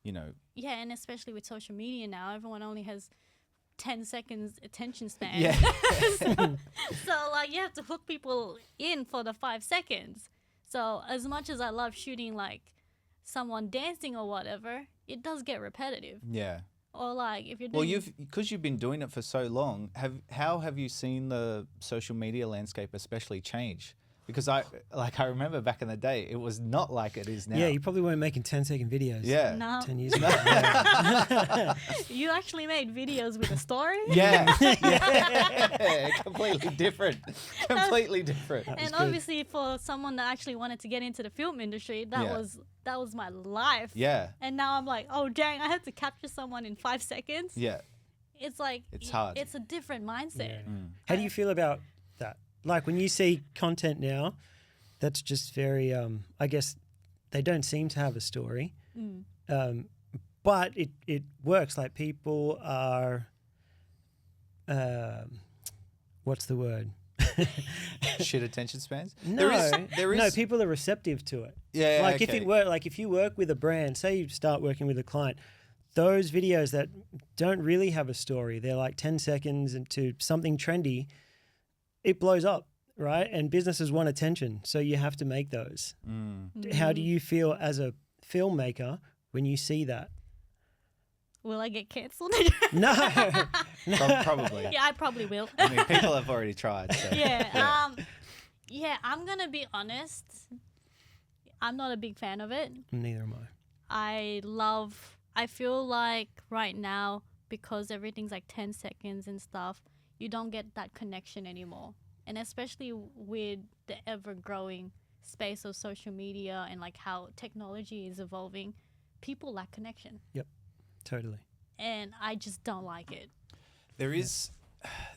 Yeah, and especially with social media now, everyone only has 10 seconds attention span. Yeah. so like, you have to hook people in for the 5 seconds. So as much as I love shooting like someone dancing or whatever, it does get repetitive. Yeah. Or like, if you're doing... because you've been doing it for so long, how have you seen the social media landscape especially change? Because I remember back in the day, it was not like it is now. Yeah, you probably weren't making 10-second videos. Yeah. No. 10 years ago. Yeah. You actually made videos with a story? Yeah. Completely different. Completely different. And obviously for someone that actually wanted to get into the film industry, that was my life. Yeah. And now I'm like, oh dang, I have to capture someone in 5 seconds. Yeah. It's like, it's hard. It's a different mindset. Yeah. How do you feel about that? Like, when you see content now, that's just very, I guess they don't seem to have a story, but it works. Like, people are, what's the word? Shit attention spans? No, there is. No, people are receptive to it. Yeah, like, okay. if you work with a brand, say you start working with a client, those videos that don't really have a story, they're like 10 seconds into something trendy, it blows up, right? And businesses want attention, so you have to make those. How do you feel as a filmmaker when you see that? Will I get cancelled? No. Probably. Yeah, I probably will. I mean, people have already tried. So. Yeah. Yeah, I'm gonna be honest. I'm not a big fan of it. Neither am I. I feel like right now, because everything's like 10 seconds and stuff, you don't get that connection anymore. And especially with the ever-growing space of social media and like how technology is evolving, people lack connection. Yep, totally. And I just don't like it. There is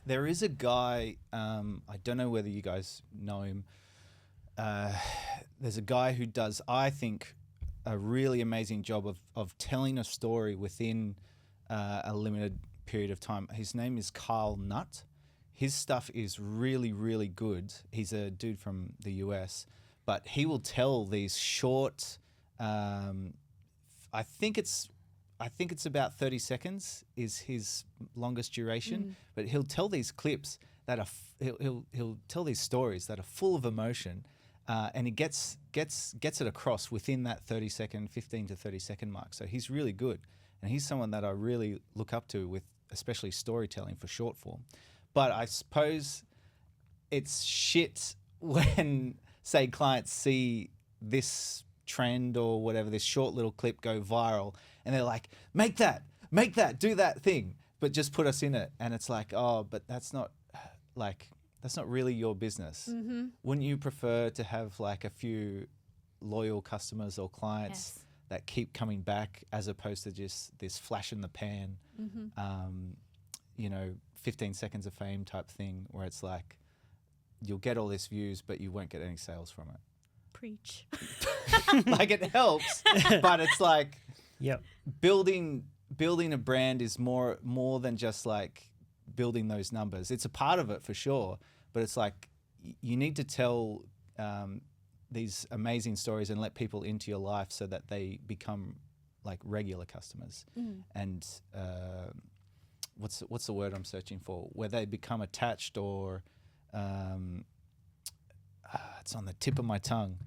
a guy, I don't know whether you guys know him. There's a guy who does, I think, a really amazing job of telling a story within a limited period of time. His name is Carl Nutt. His stuff is really, really good. He's a dude from the US, but he will tell these short, I think it's about 30 seconds is his longest duration, but he'll tell these clips that are, he'll tell these stories that are full of emotion, and he gets it across within that 15 to 30 second mark. So he's really good. And he's someone that I really look up to with especially storytelling for short form. But I suppose it's shit when, say, clients see this trend or whatever, this short little clip go viral, and they're like, make that, do that thing, but just put us in it. And it's like, oh, but that's not really your business. Wouldn't you prefer to have like a few loyal customers or clients that keep coming back, as opposed to just this flash in the pan, 15 seconds of fame type thing, where it's like you'll get all these views, but you won't get any sales from it? Preach. Like, it helps, but it's like, Yep. building a brand is more than just like building those numbers. It's a part of it for sure, but it's like you need to tell these amazing stories and let people into your life so that they become like regular customers. And what's the word I'm searching for? Where they become attached, or it's on the tip of my tongue.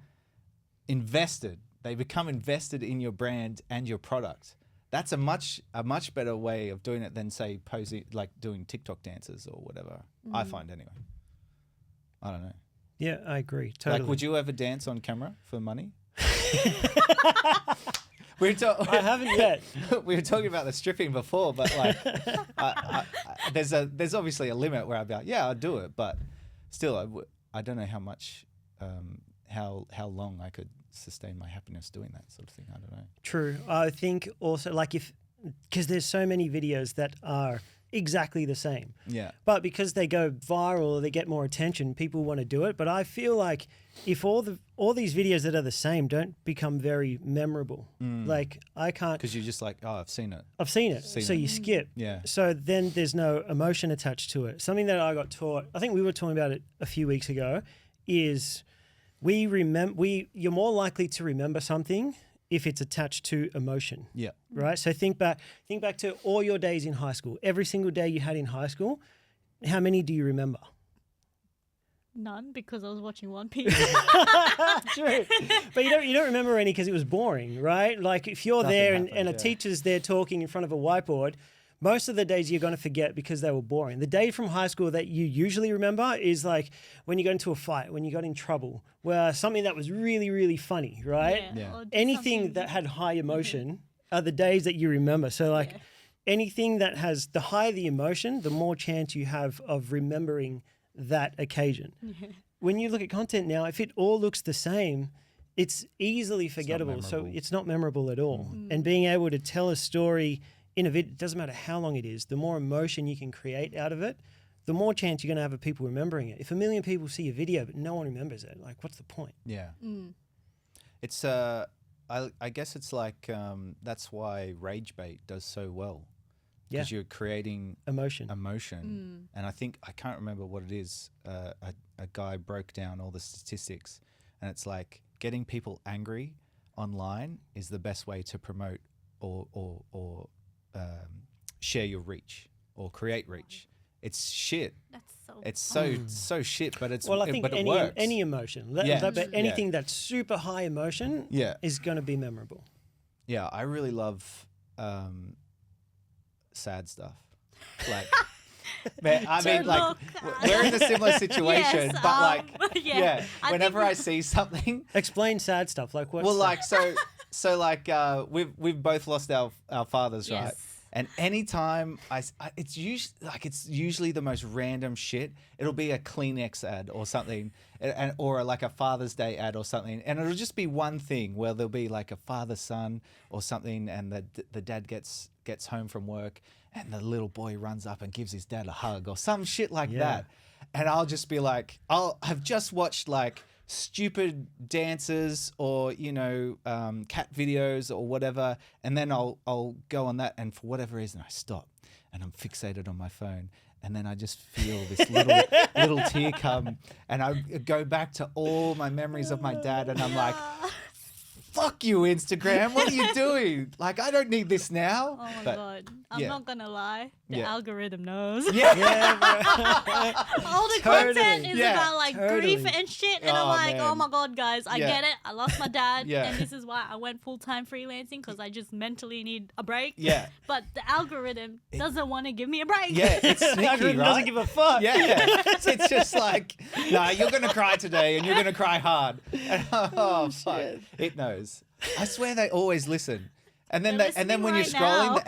Invested. They become invested in your brand and your product. That's a much better way of doing it than, say, posing, like doing TikTok dances or whatever. I find, anyway. I don't know. Yeah, I agree. Totally. Like, would you ever dance on camera for money? I haven't yet. We were talking about the stripping before, but like, there's obviously a limit where I'd be like, yeah, I'll do it, but still, I don't know how much, how long I could sustain my happiness doing that sort of thing. I don't know. True. I think also, like, because there's so many videos that are exactly the same. Yeah. But because they go viral or they get more attention, people want to do it. But I feel like if all these videos that are the same don't become very memorable, like, I can't. Because you're just like, oh, I've seen it. So you skip. Yeah. So then there's no emotion attached to it. Something that I got taught, I think we were talking about it a few weeks ago, is you're more likely to remember something if it's attached to emotion. Yeah. Right? So think back to all your days in high school. Every single day you had in high school, how many do you remember? None, because I was watching One Piece. True. But you don't remember any because it was boring, right? Like, if you're there and a teacher's there talking in front of a whiteboard, most of the days you're going to forget because they were boring. The day from high school that you usually remember is like when you got into a fight, when you got in trouble, where something that was really, really funny, right? Yeah. Anything that had high emotion are the days that you remember. So like anything that has, the higher the emotion, the more chance you have of remembering that occasion. When you look at content now, if it all looks the same, it's easily forgettable. So it's not memorable at all. And being able to tell a story in a video, it doesn't matter how long it is, the more emotion you can create out of it, the more chance you're going to have of people remembering it. If 1 million people see a video but no one remembers it, like, what's the point? Yeah. It's I guess it's like that's why rage bait does so well, because you're creating emotion. And I think, I can't remember what it is, a guy broke down all the statistics, and it's like getting people angry online is the best way to promote or share your reach or create reach. It's shit. That's so. It's so shit, but it's Well, I think but it works. any emotion, Yeah. but anything that's super high emotion, is going to be memorable. Yeah, I really love sad stuff. Like, man, I mean, like, we're in a similar situation, Yes, but like, yeah. whenever I see something, Explain sad stuff. Like what? well, like, so like, we've both lost our fathers, right? Yes. And anytime it's usually the most random shit. It'll be a Kleenex ad or something, or like a Father's Day ad or something, and it'll just be one thing where there'll be like a father-son or something, and the dad gets home from work, and the little boy runs up and gives his dad a hug or some shit like that, and I'll just be like, I've just watched like stupid dances or cat videos or whatever, and then I'll go on that, and for whatever reason I stop and I'm fixated on my phone, and then I just feel this little tear come, and I go back to all my memories of my dad, and I'm like, fuck you, Instagram, what are you doing? Like, I don't need this now. Oh my God. I'm not going to lie. The algorithm knows. Yeah. All the content is about like grief and shit. And I'm like, man. oh my God, guys, I get it. I lost my dad. Yeah. And this is why I went full-time freelancing, because I just mentally need a break. Yeah. But the algorithm doesn't want to give me a break. Yeah, it's The sneaky, algorithm right? doesn't give a fuck. Yeah, it's just like, no, you're gonna cry today, and you're gonna cry hard. And, fuck, it knows. I swear they always listen. And then when you're scrolling,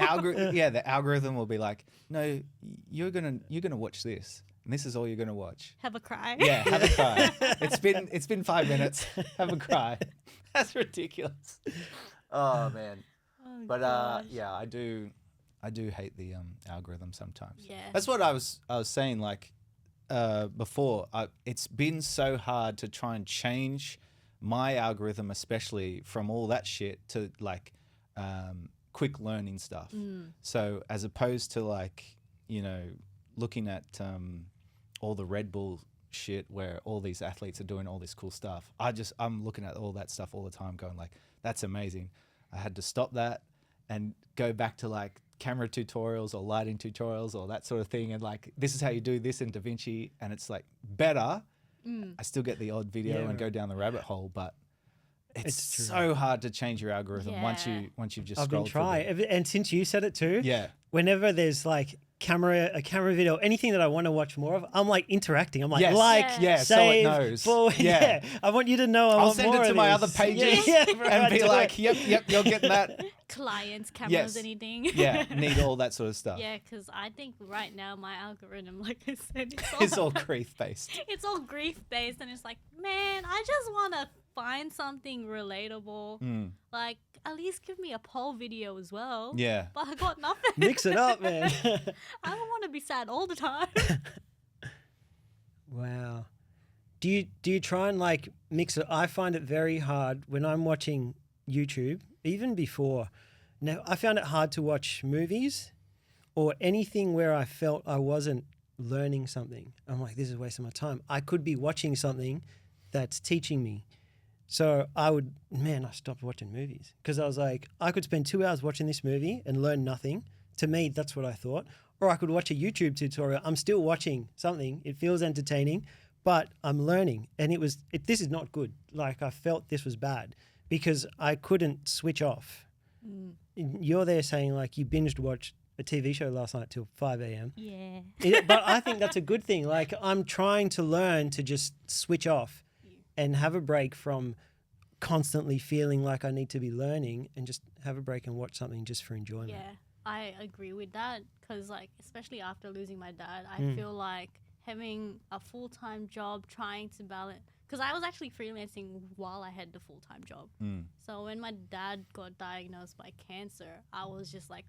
the algorithm will be like, no, you're gonna watch this, and this is all you're gonna watch. Have a cry. Yeah, have a cry. It's been 5 minutes. Have a cry. That's ridiculous. Oh man. Oh, But gosh. yeah, I do hate the algorithm sometimes. Yeah. That's what I was saying like before. It's been so hard to try and change my algorithm, especially from all that shit to like quick learning stuff. So as opposed to like, looking at all the Red Bull shit where all these athletes are doing all this cool stuff, I'm looking at all that stuff all the time going like, that's amazing. I had to stop that and go back to like camera tutorials or lighting tutorials or that sort of thing, and like, this is how you do this in DaVinci, and it's like better. I still get the odd video and go down the rabbit hole, but it's so hard to change your algorithm once you've just I've been scrolled through trying, and since you said it too, whenever there's like a camera video, anything that I want to watch more of, I'm like interacting. I'm like, so save, it knows. forward, I want you to know. I'll send it to my other pages and be like, yep, you're getting that. Clients, cameras, anything. Need all that sort of stuff. Yeah, because I think right now my algorithm, like I said, It's all grief based. It's all grief based, and it's like, man, I just want to find something relatable. Like, at least give me a poll video as well. Yeah. But I got nothing. Mix it up, man. I don't want to be sad all the time. Wow. Do you try and like mix it? I find it very hard when I'm watching YouTube, even before. Now, I found it hard to watch movies or anything where I felt I wasn't learning something. I'm like, this is wasting my time. I could be watching something that's teaching me. So I stopped watching movies because I was like, I could spend 2 hours watching this movie and learn nothing. To me, that's what I thought. Or I could watch a YouTube tutorial. I'm still watching something. It feels entertaining, but I'm learning. And this is not good. Like, I felt this was bad because I couldn't switch off. You're there saying like you binged watched a TV show last night till 5 a.m. Yeah. But I think that's a good thing. Like, I'm trying to learn to just switch off and have a break from constantly feeling like I need to be learning, and just have a break and watch something just for enjoyment. Yeah, I agree with that, because like, especially after losing my dad, I feel like having a full-time job, trying to balance, because I was actually freelancing while I had the full-time job. So when my dad got diagnosed by cancer, I was just like,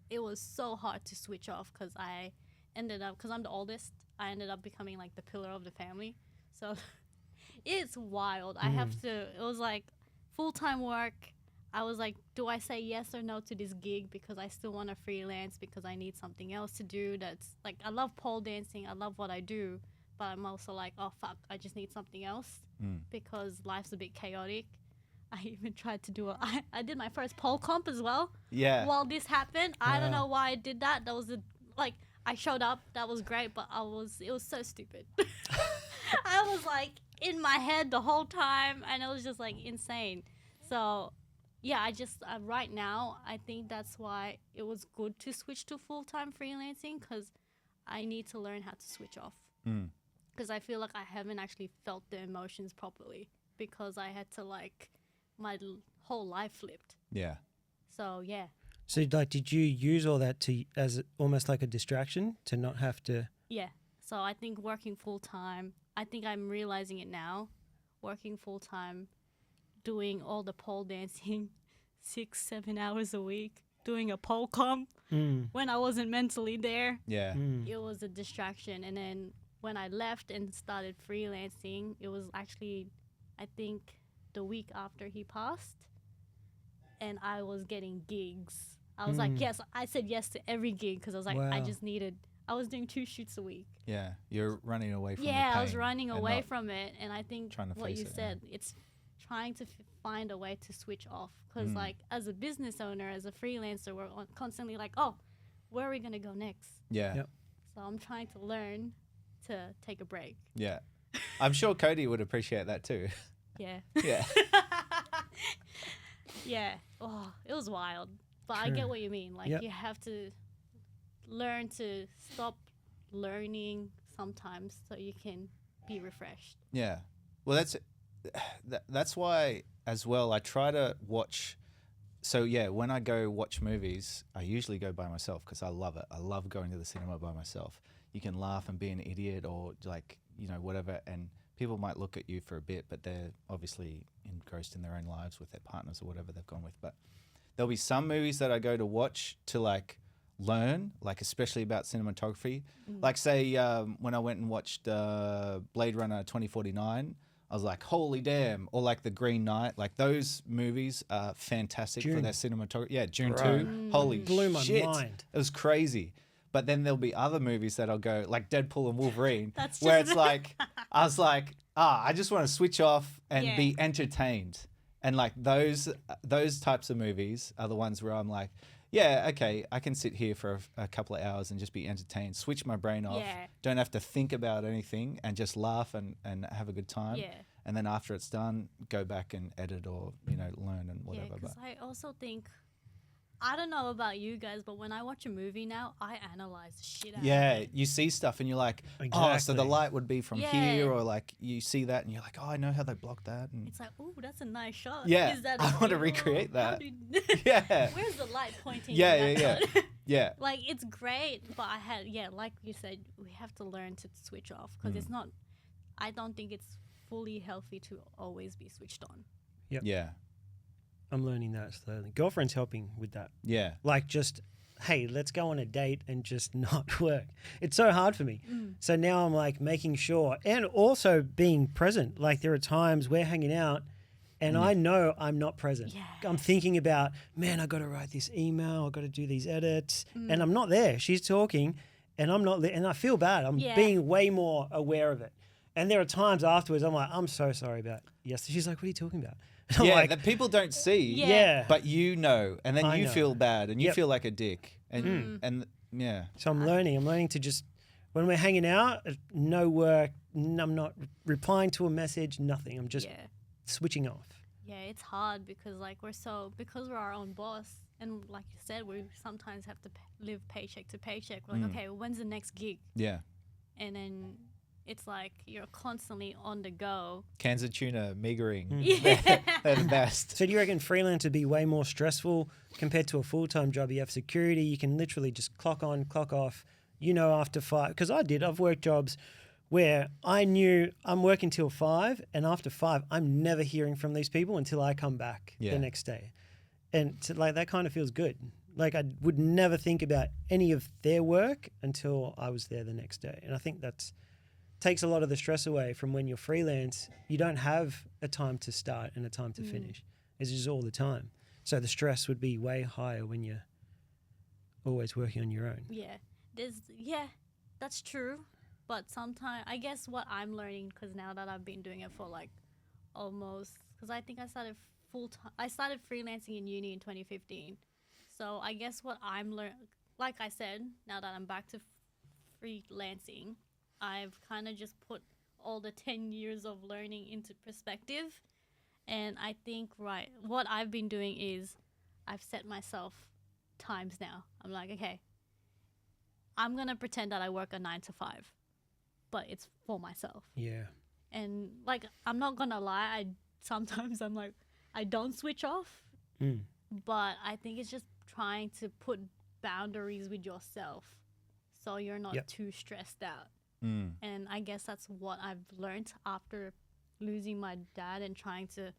it was so hard to switch off, because I ended up, because I'm the oldest, I ended up becoming like the pillar of the family. So it's wild. It was like full-time work. I was like, do I say yes or no to this gig because I still want to freelance, because I need something else to do that's like, I love pole dancing, I love what I do, but I'm also like, oh fuck, I just need something else because life's a bit chaotic. I even tried to do I did my first pole comp as well. Yeah. While this happened, I don't Wow. know why I did that. That was like I showed up. That was great, but it was so stupid. I was like in my head the whole time, and it was just like insane. So, yeah, I just right now I think that's why it was good to switch to full-time freelancing, because I need to learn how to switch off. Because I feel like I haven't actually felt the emotions properly, because I had to like my whole life flipped. Yeah. So yeah. So, like, did you use all that as almost like a distraction to not have to? Yeah. So I think working full time, I think I'm realizing it now. Working full time, doing all the pole dancing 6-7 hours a week, doing a pole comp when I wasn't mentally there. Yeah. It was a distraction. And then when I left and started freelancing, it was actually, I think, the week after he passed, and I was getting gigs. I was like, yes, I said yes to every gig, because I was like, I Wow. just needed, I was doing 2 shoots a week. Yeah. You're running away from the Yeah, I was pain running and away not from it. And I think trying to what face you it, said, it's trying to find a way to switch off. Because like as a business owner, as a freelancer, we're constantly like, oh, where are we going to go next? Yeah. Yep. So I'm trying to learn to take a break. Yeah. I'm sure Cody would appreciate that too. Yeah. Yeah. Yeah. Oh, it was wild. But I True. get what you mean. Like Yep. you have to learn to stop learning sometimes so you can be refreshed. Yeah. Well, that's why as well I try to watch. So yeah, when I go watch movies, I usually go by myself because I love it. I love going to the cinema by myself. You can laugh and be an idiot or like, you know, whatever, and people might look at you for a bit, but they're obviously engrossed in their own lives with their partners or whatever they've gone with. But there'll be some movies that I go to watch to like learn, like especially about cinematography. Like say when I went and watched Blade Runner 2049, I was like, holy damn. Or like The Green Knight, like those movies are fantastic for Dune. their cinematography. Yeah, Dune Bro. 2. Holy Blew my shit. mind. It was crazy. But then there'll be other movies that I'll go, like Deadpool and Wolverine, That's where just- it's like, I was like, I just want to switch off and Yeah. be entertained. And like those types of movies are the ones where I'm like, yeah, okay, I can sit here for a couple of hours and just be entertained, switch my brain off, Yeah. don't have to think about anything and just laugh and have a good time. Yeah. And then after it's done, go back and edit or, you know, learn and Yeah, whatever. because But I also think, I don't know about you guys, but when I watch a movie now, I analyze the shit out yeah, of it. you see stuff and you're like, oh, so the Exactly. light would be from Yeah. here, or like you see that and you're like, oh, I know how they blocked that. And It's like, oh, that's a nice shot. Yeah, Is that I wanna oh, recreate how that. did- yeah, Where's the light pointing? Yeah, in yeah, that shot? yeah, Like, it's great, but like you said, we have to learn to switch off, because it's not, I don't think it's fully healthy to always be switched on. yeah, I'm learning that slowly. Girlfriend's helping with that. yeah, Like just, hey, let's go on a date and just not work. It's so hard for me. So now I'm like making sure and also being present. Like there are times we're hanging out and I know I'm not present. Yeah. I'm thinking about, man, I got to write this email. I got to do these edits and I'm not there. She's talking and I'm not there. And I feel bad. I'm Yeah. being way more aware of it. And there are times afterwards I'm like, I'm so sorry about yesterday. She's like, what are you talking about? And I'm yeah. like, That people don't see, Yeah. yeah. but you know, and then I you know. feel bad and you Yep. feel like a dick, and yeah, So I'm learning to just, when we're hanging out, no work, I'm not replying to a message, nothing. I'm just Yeah. switching off. Yeah, it's hard because like because we're our own boss, and like you said, we sometimes have to live paycheck to paycheck. We're like, okay, when's the next gig? yeah. And then it's like you're constantly on the go. Cans of tuna, meagering, Yeah. they're the best. So do you reckon freelance would be way more stressful compared to a full-time job? You have security, you can literally just clock on, clock off, you know, after 5. Because I've worked jobs where I knew I'm working till 5 and after 5, I'm never hearing from these people until I come back Yeah. the next day. And so, like that kind of feels good. Like I would never think about any of their work until I was there the next day. And I think that's takes a lot of the stress away from when you're freelance. You don't have a time to start and a time to finish. It's just all the time. So the stress would be way higher when you're always working on your own. Yeah, that's true. But sometimes I guess what I'm learning, because now that I've been doing it for like almost, because I think I started full time. I started freelancing in uni in 2015. So I guess what I'm learning, like I said, now that I'm back to freelancing, I've kind of just put all the 10 years of learning into perspective. And I think, right, what I've been doing is I've set myself times now. I'm like, okay, I'm going to pretend that I work a 9 to 5, but it's for myself. Yeah. And like, I'm not going to lie, sometimes I'm like, I don't switch off, but I think it's just trying to put boundaries with yourself so you're not too stressed out. And I guess that's what I've learned after losing my dad and trying to,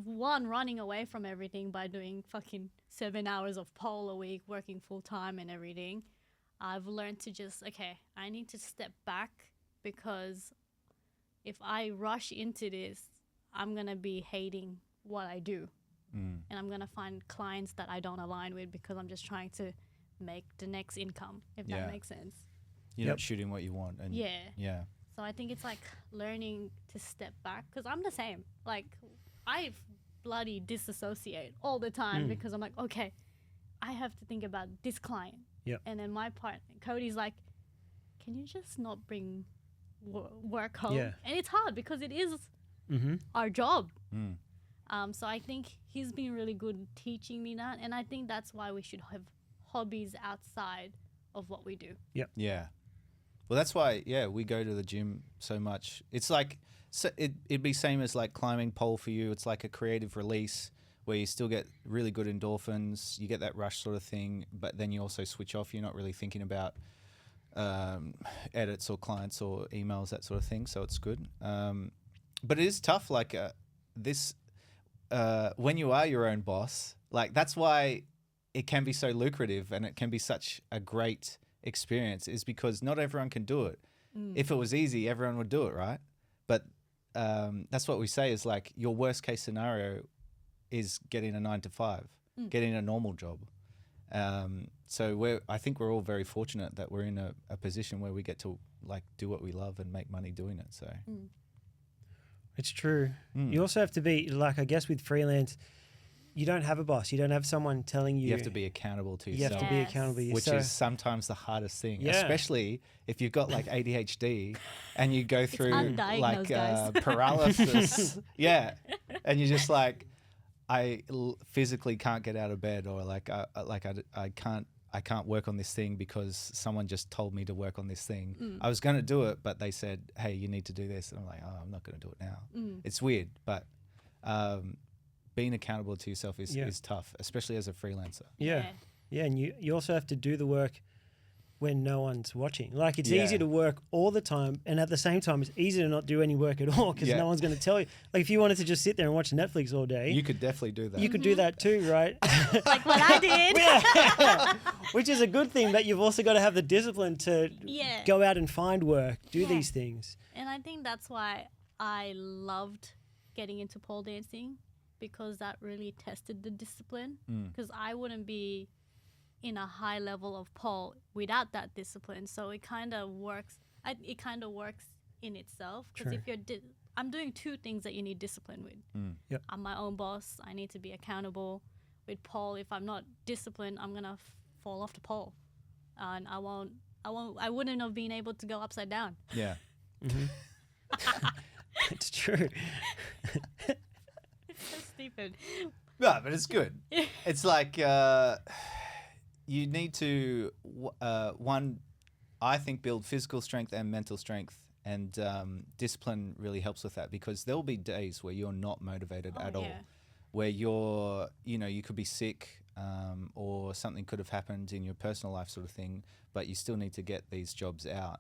running away from everything by doing fucking 7 hours of pole a week, working full time and everything. I've learned to just, okay, I need to step back, because if I rush into this, I'm going to be hating what I do. And I'm going to find clients that I don't align with because I'm just trying to make the next income, if that makes sense. You're not shooting what you want. And yeah. So I think it's like learning to step back, because I'm the same. Like, I bloody disassociate all the time because I'm like, okay, I have to think about this client. And then my partner, Cody's like, can you just not bring work home? And it's hard because it is our job. So I think he's been really good teaching me that. And I think that's why we should have hobbies outside of what we do. Yeah. Well, that's why, we go to the gym so much. It's like, it'd be same as like climbing pole for you. It's like a creative release where you still get really good endorphins. You get that rush sort of thing, but then you also switch off. You're not really thinking about edits or clients or emails, that sort of thing. So it's good. But it is tough. Like when you are your own boss, like that's why it can be so lucrative and it can be such a great experience, is because not everyone can do it. If it was easy, everyone would do it, right? But that's what we say is like your worst case scenario is getting a 9 to 5, getting a normal job. So I think we're all very fortunate that we're in a position where we get to like do what we love and make money doing it. So it's true. You also have to be like, I guess with freelance, you don't have a boss. You don't have someone telling you. You have to be accountable to yourself. You have to be accountable to yourself. Which is sometimes the hardest thing, especially if you've got like ADHD and you go through like paralysis. And you're just like, I physically can't get out of bed, or like I can't work on this thing because someone just told me to work on this thing. I was going to do it, but they said, hey, you need to do this. And I'm like, oh, I'm not going to do it now. It's weird, but being accountable to yourself is tough, especially as a freelancer. Yeah. And you also have to do the work when no one's watching. Like, it's easy to work all the time, and at the same time, it's easy to not do any work at all because no one's going to tell you. Like, if you wanted to just sit there and watch Netflix all day, you could definitely do that. You could do that too, right? Like what I did. Which is a good thing, but you've also got to have the discipline to go out and find work, do these things. And I think that's why I loved getting into pole dancing, because that really tested the discipline. Because I wouldn't be in a high level of pole without that discipline. So it kind of works. It kind of works in itself. Because if you're, I'm doing two things that you need discipline with. I'm my own boss. I need to be accountable. With pole, if I'm not disciplined, I'm gonna fall off the pole, and I wouldn't have been able to go upside down. Yeah. It's true. It's so stupid. No, but it's good. It's like you need to I think build physical strength and mental strength, and discipline really helps with that, because there'll be days where you're not motivated at all, where you could be sick, or something could have happened in your personal life sort of thing, but you still need to get these jobs out.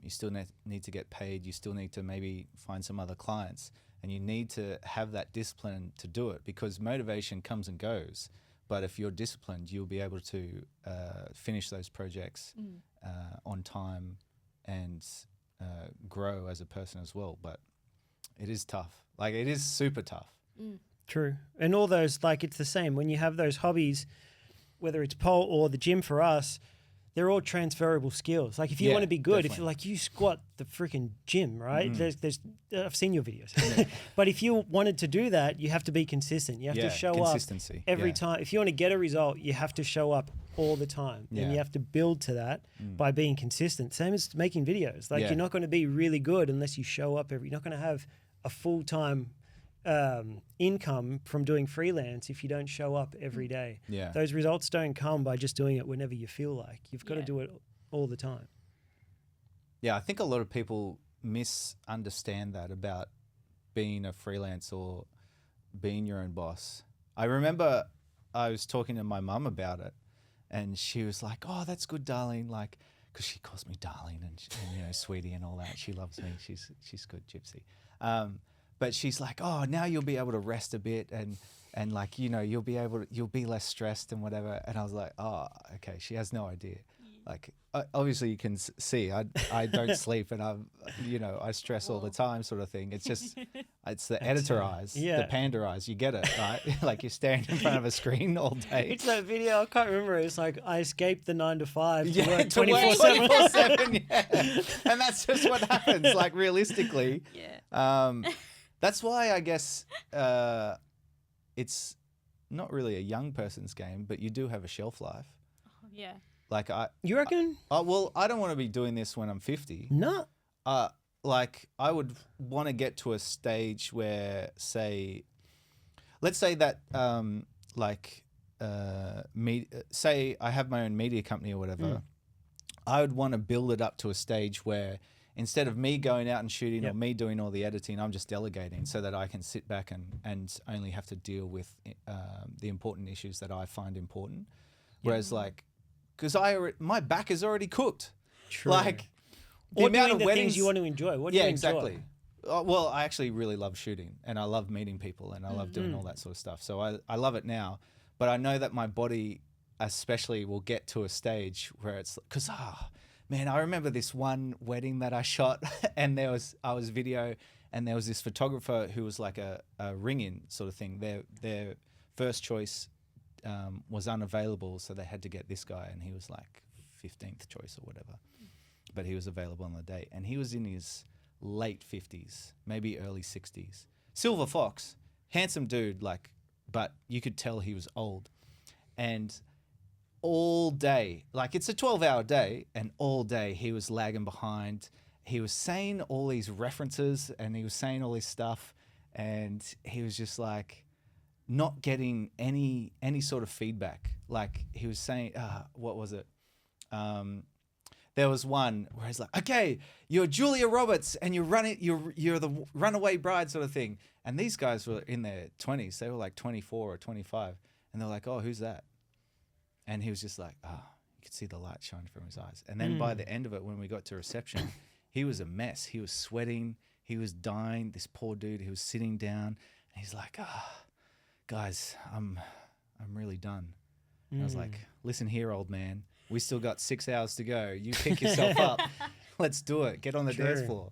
You still need to get paid. You still need to maybe find some other clients, and you need to have that discipline to do it, because motivation comes and goes. But if you're disciplined, you'll be able to finish those projects on time and grow as a person as well. But it is tough. Like, it is super tough. True. And all those, like, it's the same. When you have those hobbies, whether it's pole or the gym for us, they're all transferable skills. Like if you want to be good, if definitely. you're like you squat the freaking gym, right? There's I've seen your videos. But if you wanted to do that, you have to be consistent. You have to show up consistency every time. If you want to get a result, you have to show up all the time. And you have to build to that by being consistent. Same as making videos. Like you're not going to be really good unless you show up you're not going to have a full-time income from doing freelance if you don't show up every day. Yeah. Those results don't come by just doing it whenever you feel like. You've got to do it all the time. Yeah, I think a lot of people misunderstand that about being a freelance or being your own boss. I remember I was talking to my mum about it, and she was like, "Oh, that's good, darling." Like, because she calls me darling and you know, sweetie and all that. She loves me. She's good, Gypsy. But she's like, "Oh, now you'll be able to rest a bit and like, you know, you'll be less stressed and whatever." And I was like, "Oh, okay." She has no idea. Like, obviously you can see I don't sleep and I stress all the time, sort of thing. It's just, it's the editor eyes, the panda eyes. You get it, right? Like you're staring in front of a screen all day. It's that video, I can't remember. It's like, I escaped the 9 to 5 to work to work 24/7. 24/7, yeah. And that's just what happens, like realistically. Yeah. That's why I guess it's not really a young person's game, but you do have a shelf life. Yeah. Like You reckon? well, I don't want to be doing this when I'm 50. No. Like I would want to get to a stage where, let's say that, say I have my own media company or whatever. I would want to build it up to a stage where instead of me going out and shooting or me doing all the editing, I'm just delegating so that I can sit back and only have to deal with the important issues that I find important. Whereas like, because my back is already cooked. True. Like the Or amount doing of the weddings things you want to enjoy. What do you enjoy? exactly. Well, I actually really love shooting and I love meeting people and I love doing all that sort of stuff. So I love it now, but I know that my body especially will get to a stage where it's because, man, I remember this one wedding that I shot and I was video and there was this photographer who was like a ring-in sort of thing. Their first choice was unavailable, so they had to get this guy, and he was like 15th choice or whatever. But he was available on the day, and he was in his late 50s, maybe early 60s. Silver fox, handsome dude, like, but you could tell he was old. And all day, like it's a 12-hour day, and all day he was lagging behind. He was saying all these references, and he was saying all this stuff, and he was just like not getting any sort of feedback. Like he was saying, what was it? There was one where he's like, "Okay, you're Julia Roberts and you're the runaway bride," sort of thing. And these guys were in their 20s. They were like 24 or 25. And they're like, "Oh, who's that?" And he was just like, you could see the light shining from his eyes. And then by the end of it, when we got to reception, he was a mess. He was sweating. He was dying. This poor dude, he was sitting down. And he's like, "Guys, I'm really done." And I was like, "Listen here, old man. We still got 6 hours to go. You pick yourself up. Let's do it. Get on the dance floor."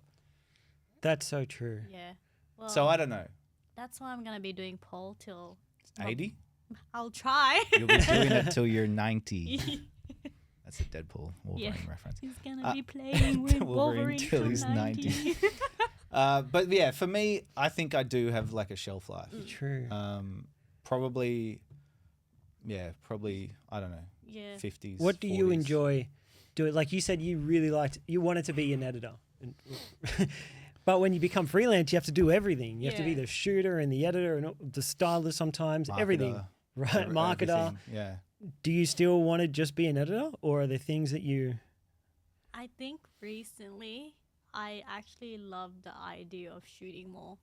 That's so true. Yeah. Well, So I don't know. that's why I'm gonna be doing pole till 80? I'll try. You'll be doing it till you're 90. That's a Deadpool Wolverine reference. He's gonna be playing with Wolverine till till he's 90. 90. But yeah, for me, I think I do have like a shelf life. True. Probably, I don't know, Yeah. 50s. What do you 40s. enjoy doing? Like you said, you really you wanted to be an editor. But when you become freelance, you have to do everything. You have to be the shooter and the editor and the stylist sometimes, everything. Marketer, Right, marketer. everything, yeah. Do you still want to just be an editor, or are there things that you... I think recently I actually love the idea of shooting more.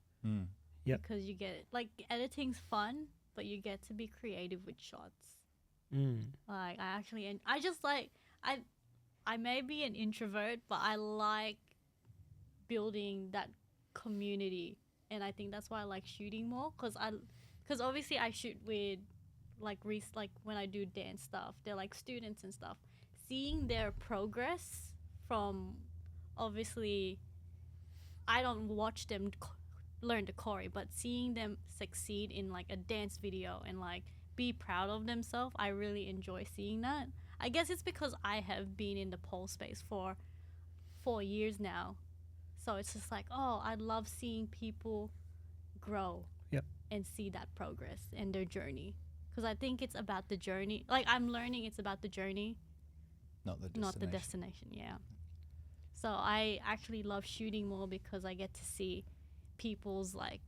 Yep. Because you get like editing's fun, but you get to be creative with shots. Like I just like I may be an introvert, but I like building that community, and I think that's why I like shooting more. Cause obviously I shoot with like when I do dance stuff, they're like students and stuff. Seeing their progress from, obviously, I don't watch them learn the choreo, but seeing them succeed in like a dance video and like be proud of themselves, I really enjoy seeing that. I guess it's because I have been in the pole space for 4 years now. So it's just like, oh, I love seeing people grow Yep. and see that progress and their journey. Because I think it's about the journey. Like, I'm learning it's about the journey, Not the destination. not the destination. Yeah. So I actually love shooting more because I get to see people's, like,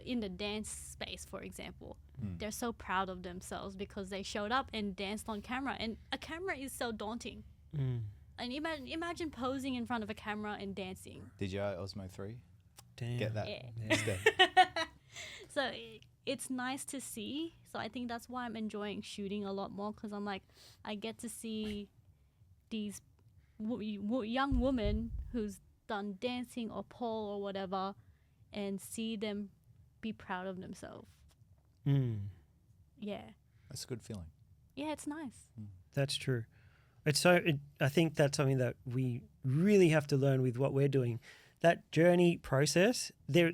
in the dance space, for example, they're so proud of themselves because they showed up and danced on camera. And a camera is so daunting. And imagine posing in front of a camera and dancing. DJI Osmo 3. Damn. Get that. Yeah. Instead. So it's nice to see. So I think that's why I'm enjoying shooting a lot more, because I'm like, I get to see these young women who's done dancing or pole or whatever, and see them be proud of themselves. Yeah. That's a good feeling. Yeah, it's nice. That's true. I think that's something that we really have to learn with what we're doing. That journey process, there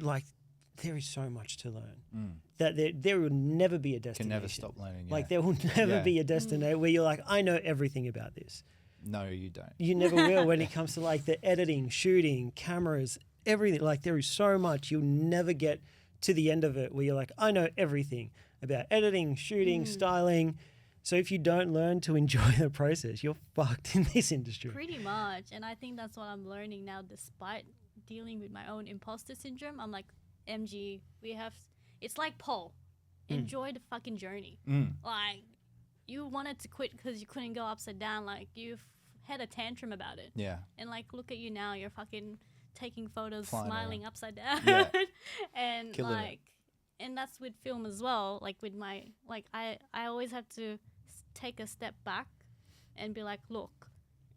is so much to learn. That there will never be a destination. Can never stop learning. Like there will never be a destination where you're like, I know everything about this. No, you don't. You never will when it comes to like the editing, shooting, cameras, everything. Like there is so much. You'll never get to the end of it where you're like, I know everything about editing, shooting, styling. So if you don't learn to enjoy the process, you're fucked in this industry. Pretty much. And I think that's what I'm learning now, despite dealing with my own imposter syndrome. I'm like, MG, it's like Paul. Enjoy the fucking journey. Like, you wanted to quit because you couldn't go upside down. Like, you've had a tantrum about it. Yeah. And like, look at you now. You're fucking taking photos, Flying smiling around. upside down. Yeah. And Killing it. like, and that's with film as well. Like with my, like I always have to take a step back and be like, look,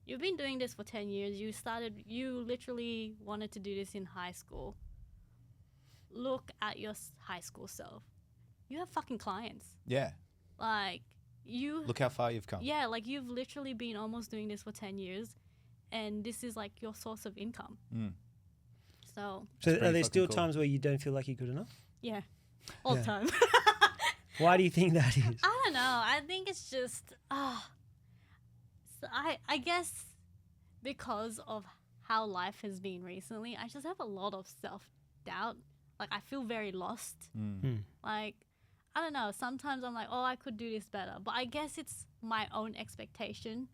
you've been doing this for 10 years. You literally wanted to do this in high school. Look at your high school self. You have fucking clients. Yeah. Like, Look how far you've come. yeah, like you've literally been almost doing this for 10 years, and this is like your source of income. So So That's are there pretty still fucking cool. times where you don't feel like you're good enough? yeah, all the Yeah. time. Why do you think that is? I don't know. I think it's just so I guess because of how life has been recently, I just have a lot of self-doubt. Like, I feel very lost. Like, I don't know. Sometimes I'm like, oh, I could do this better. But I guess it's my own expectation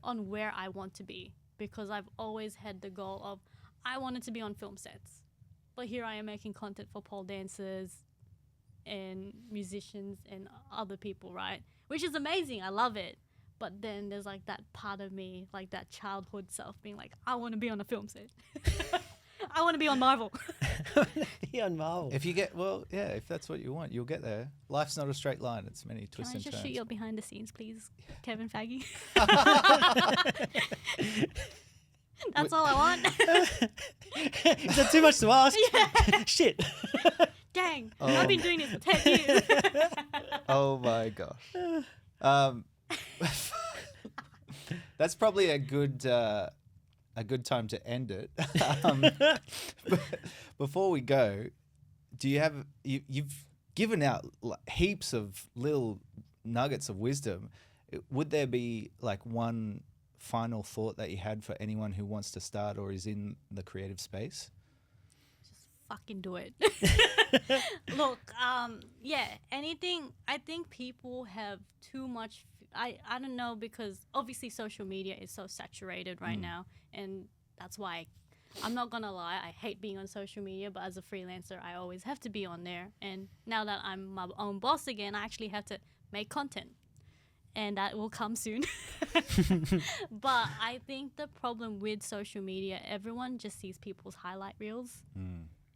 on where I want to be, because I've always had the goal of I wanted to be on film sets. But here I am making content for pole dancers and musicians and other people, right? Which is amazing. I love it. But then there's like that part of me, like that childhood self being like, I want to be on a film set. I want to be on Marvel. Be on Marvel. If you get, if that's what you want, you'll get there. Life's not a straight line. It's many Can twists I and just turns. shoot your behind the scenes, please, Kevin Faggy? That's all I want. Is that too much to ask? Shit. Dang, I've been doing this for 10 years. Oh my gosh. That's probably a good time to end it. Before we go, do you have you've given out heaps of little nuggets of wisdom. Would there be like one final thought that you had for anyone who wants to start or is in the creative space? Just fucking do it. Look, anything. I think people have too much. I don't know, because obviously social media is so saturated right now, and that's why I'm not gonna lie, I hate being on social media, but as a freelancer I always have to be on there, and now that I'm my own boss again, I actually have to make content, and that will come soon. But I think the problem with social media, everyone just sees people's highlight reels,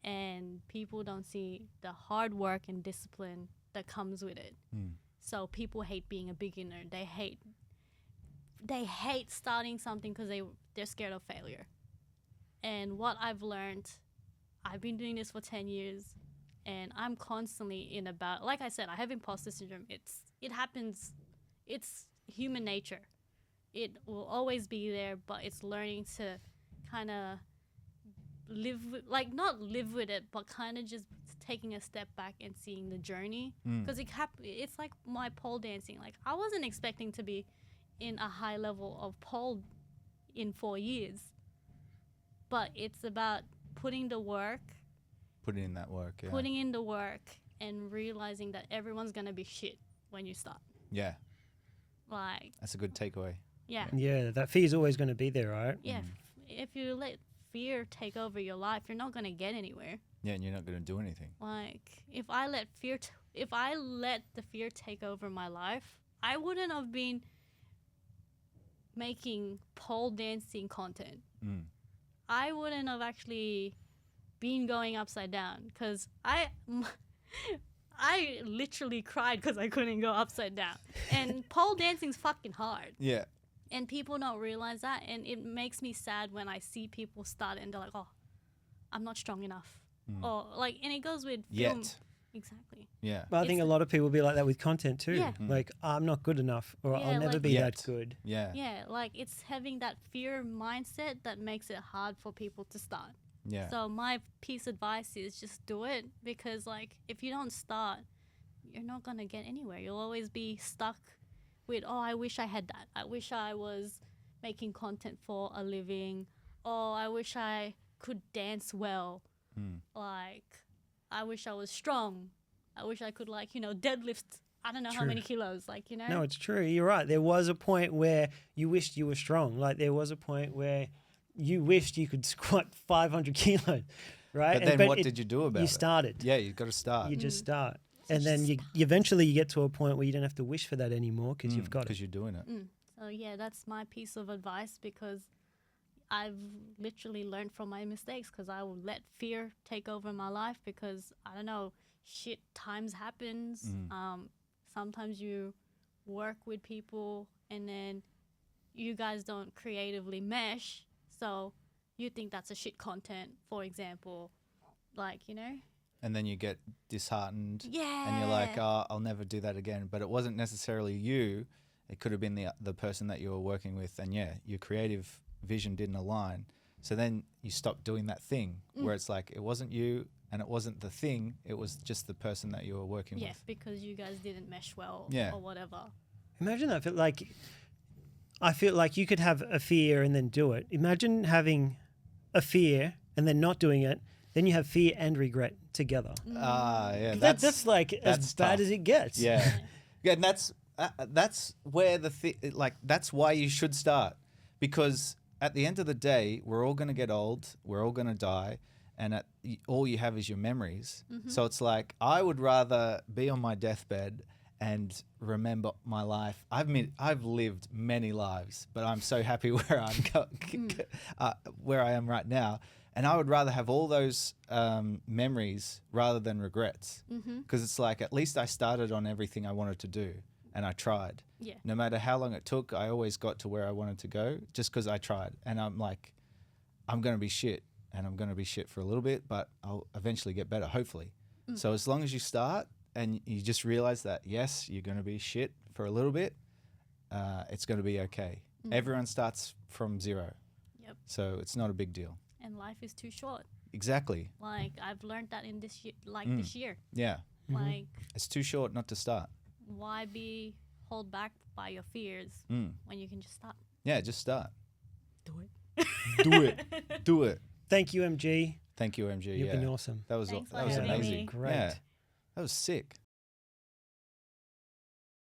and people don't see the hard work and discipline that comes with it. So people hate being a beginner. They hate starting something because they're scared of failure. And what I've learned, I've been doing this for 10 years, and I'm constantly in about, like I said, I have imposter syndrome. It happens. It's human nature. It will always be there, but it's learning to kind of not live with it, but kind of just taking a step back and seeing the journey. Because it's like my pole dancing. Like, I wasn't expecting to be in a high level of pole in 4 years. But it's about putting the work, Putting in that work. Yeah. putting in the work, and realizing that everyone's gonna be shit when you start. Yeah. Like, That's a good takeaway. yeah, Yeah, that fear's always going to be there, right? yeah. If you let fear take over your life, you're not gonna get anywhere. Yeah, and you're not going to do anything. Like, if I let the fear take over my life, I wouldn't have been making pole dancing content. I wouldn't have actually been going upside down, because I literally cried because I couldn't go upside down. And pole dancing's fucking hard. Yeah. And people don't realize that. And it makes me sad when I see people start and they're like, oh, I'm not strong enough. Or like, and it goes with film. Yet. Exactly. Yeah. But I think a It's- lot of people will be like that with content too. Yeah. Like, I'm not good enough, or Yeah, I'll never like- be Yet. that good. Yeah. Yeah, like it's having that fear mindset that makes it hard for people to start. Yeah. So my piece of advice is just do it, because like if you don't start, you're not gonna get anywhere. You'll always be stuck with, oh, I wish I had that. I wish I was making content for a living. Oh, I wish I could dance well. Like, I wish I was strong. I wish I could, like, deadlift I don't know how True. many kilos, like, No, it's true. You're right. There was a point where you wished you were strong. Like, there was a point where you wished you could squat 500 kilos, right? But then what did you do about it? You started. Yeah, you've got to start. You just start. And then you eventually you get to a point where you don't have to wish for that anymore because you've got it. Because you're doing it. So yeah, that's my piece of advice, because I've literally learned from my mistakes, because I will let fear take over my life, because I don't know, shit times happens. Sometimes you work with people and then you guys don't creatively mesh, so you think that's a shit content, for example, like, And then you get disheartened. Yeah. And you're like, oh, I'll never do that again. But it wasn't necessarily you. It could have been the person that you were working with. And yeah, your creative vision didn't align. So then you stop doing that thing where it's like, it wasn't you and it wasn't the thing. It was just the person that you were working Yeah, with. because you guys didn't mesh well, Yeah. or whatever. Imagine that. I feel like you could have a fear and then do it. Imagine having a fear and then not doing it. Then you have fear and regret together. Yeah. That's like as that's bad tough. as it gets. Yeah. Yeah, and that's where that's why you should start, because at the end of the day, we're all going to get old, we're all going to die, and all you have is your memories. So it's like, I would rather be on my deathbed and remember my life. I've lived many lives, but I'm so happy where where I am right now. And I would rather have all those memories rather than regrets, because it's like, at least I started on everything I wanted to do and I tried. Yeah. No matter how long it took, I always got to where I wanted to go just because I tried. And I'm like, I'm going to be shit, and I'm going to be shit for a little bit, but I'll eventually get better, hopefully. So as long as you start and you just realize that, yes, you're going to be shit for a little bit, it's going to be okay. Everyone starts from zero. Yep. So it's not a big deal. And life is too short. Exactly. Like, I've learned that in this year, this year. Yeah. Like, It's too short not to start. why be hold back by your fears when you can just start? Yeah, just start. Do it. Do it. Do it. Thank you, MG. Thank you, MG. You've been awesome. That was Thanks for that was having amazing. me. Great. Yeah. That was sick.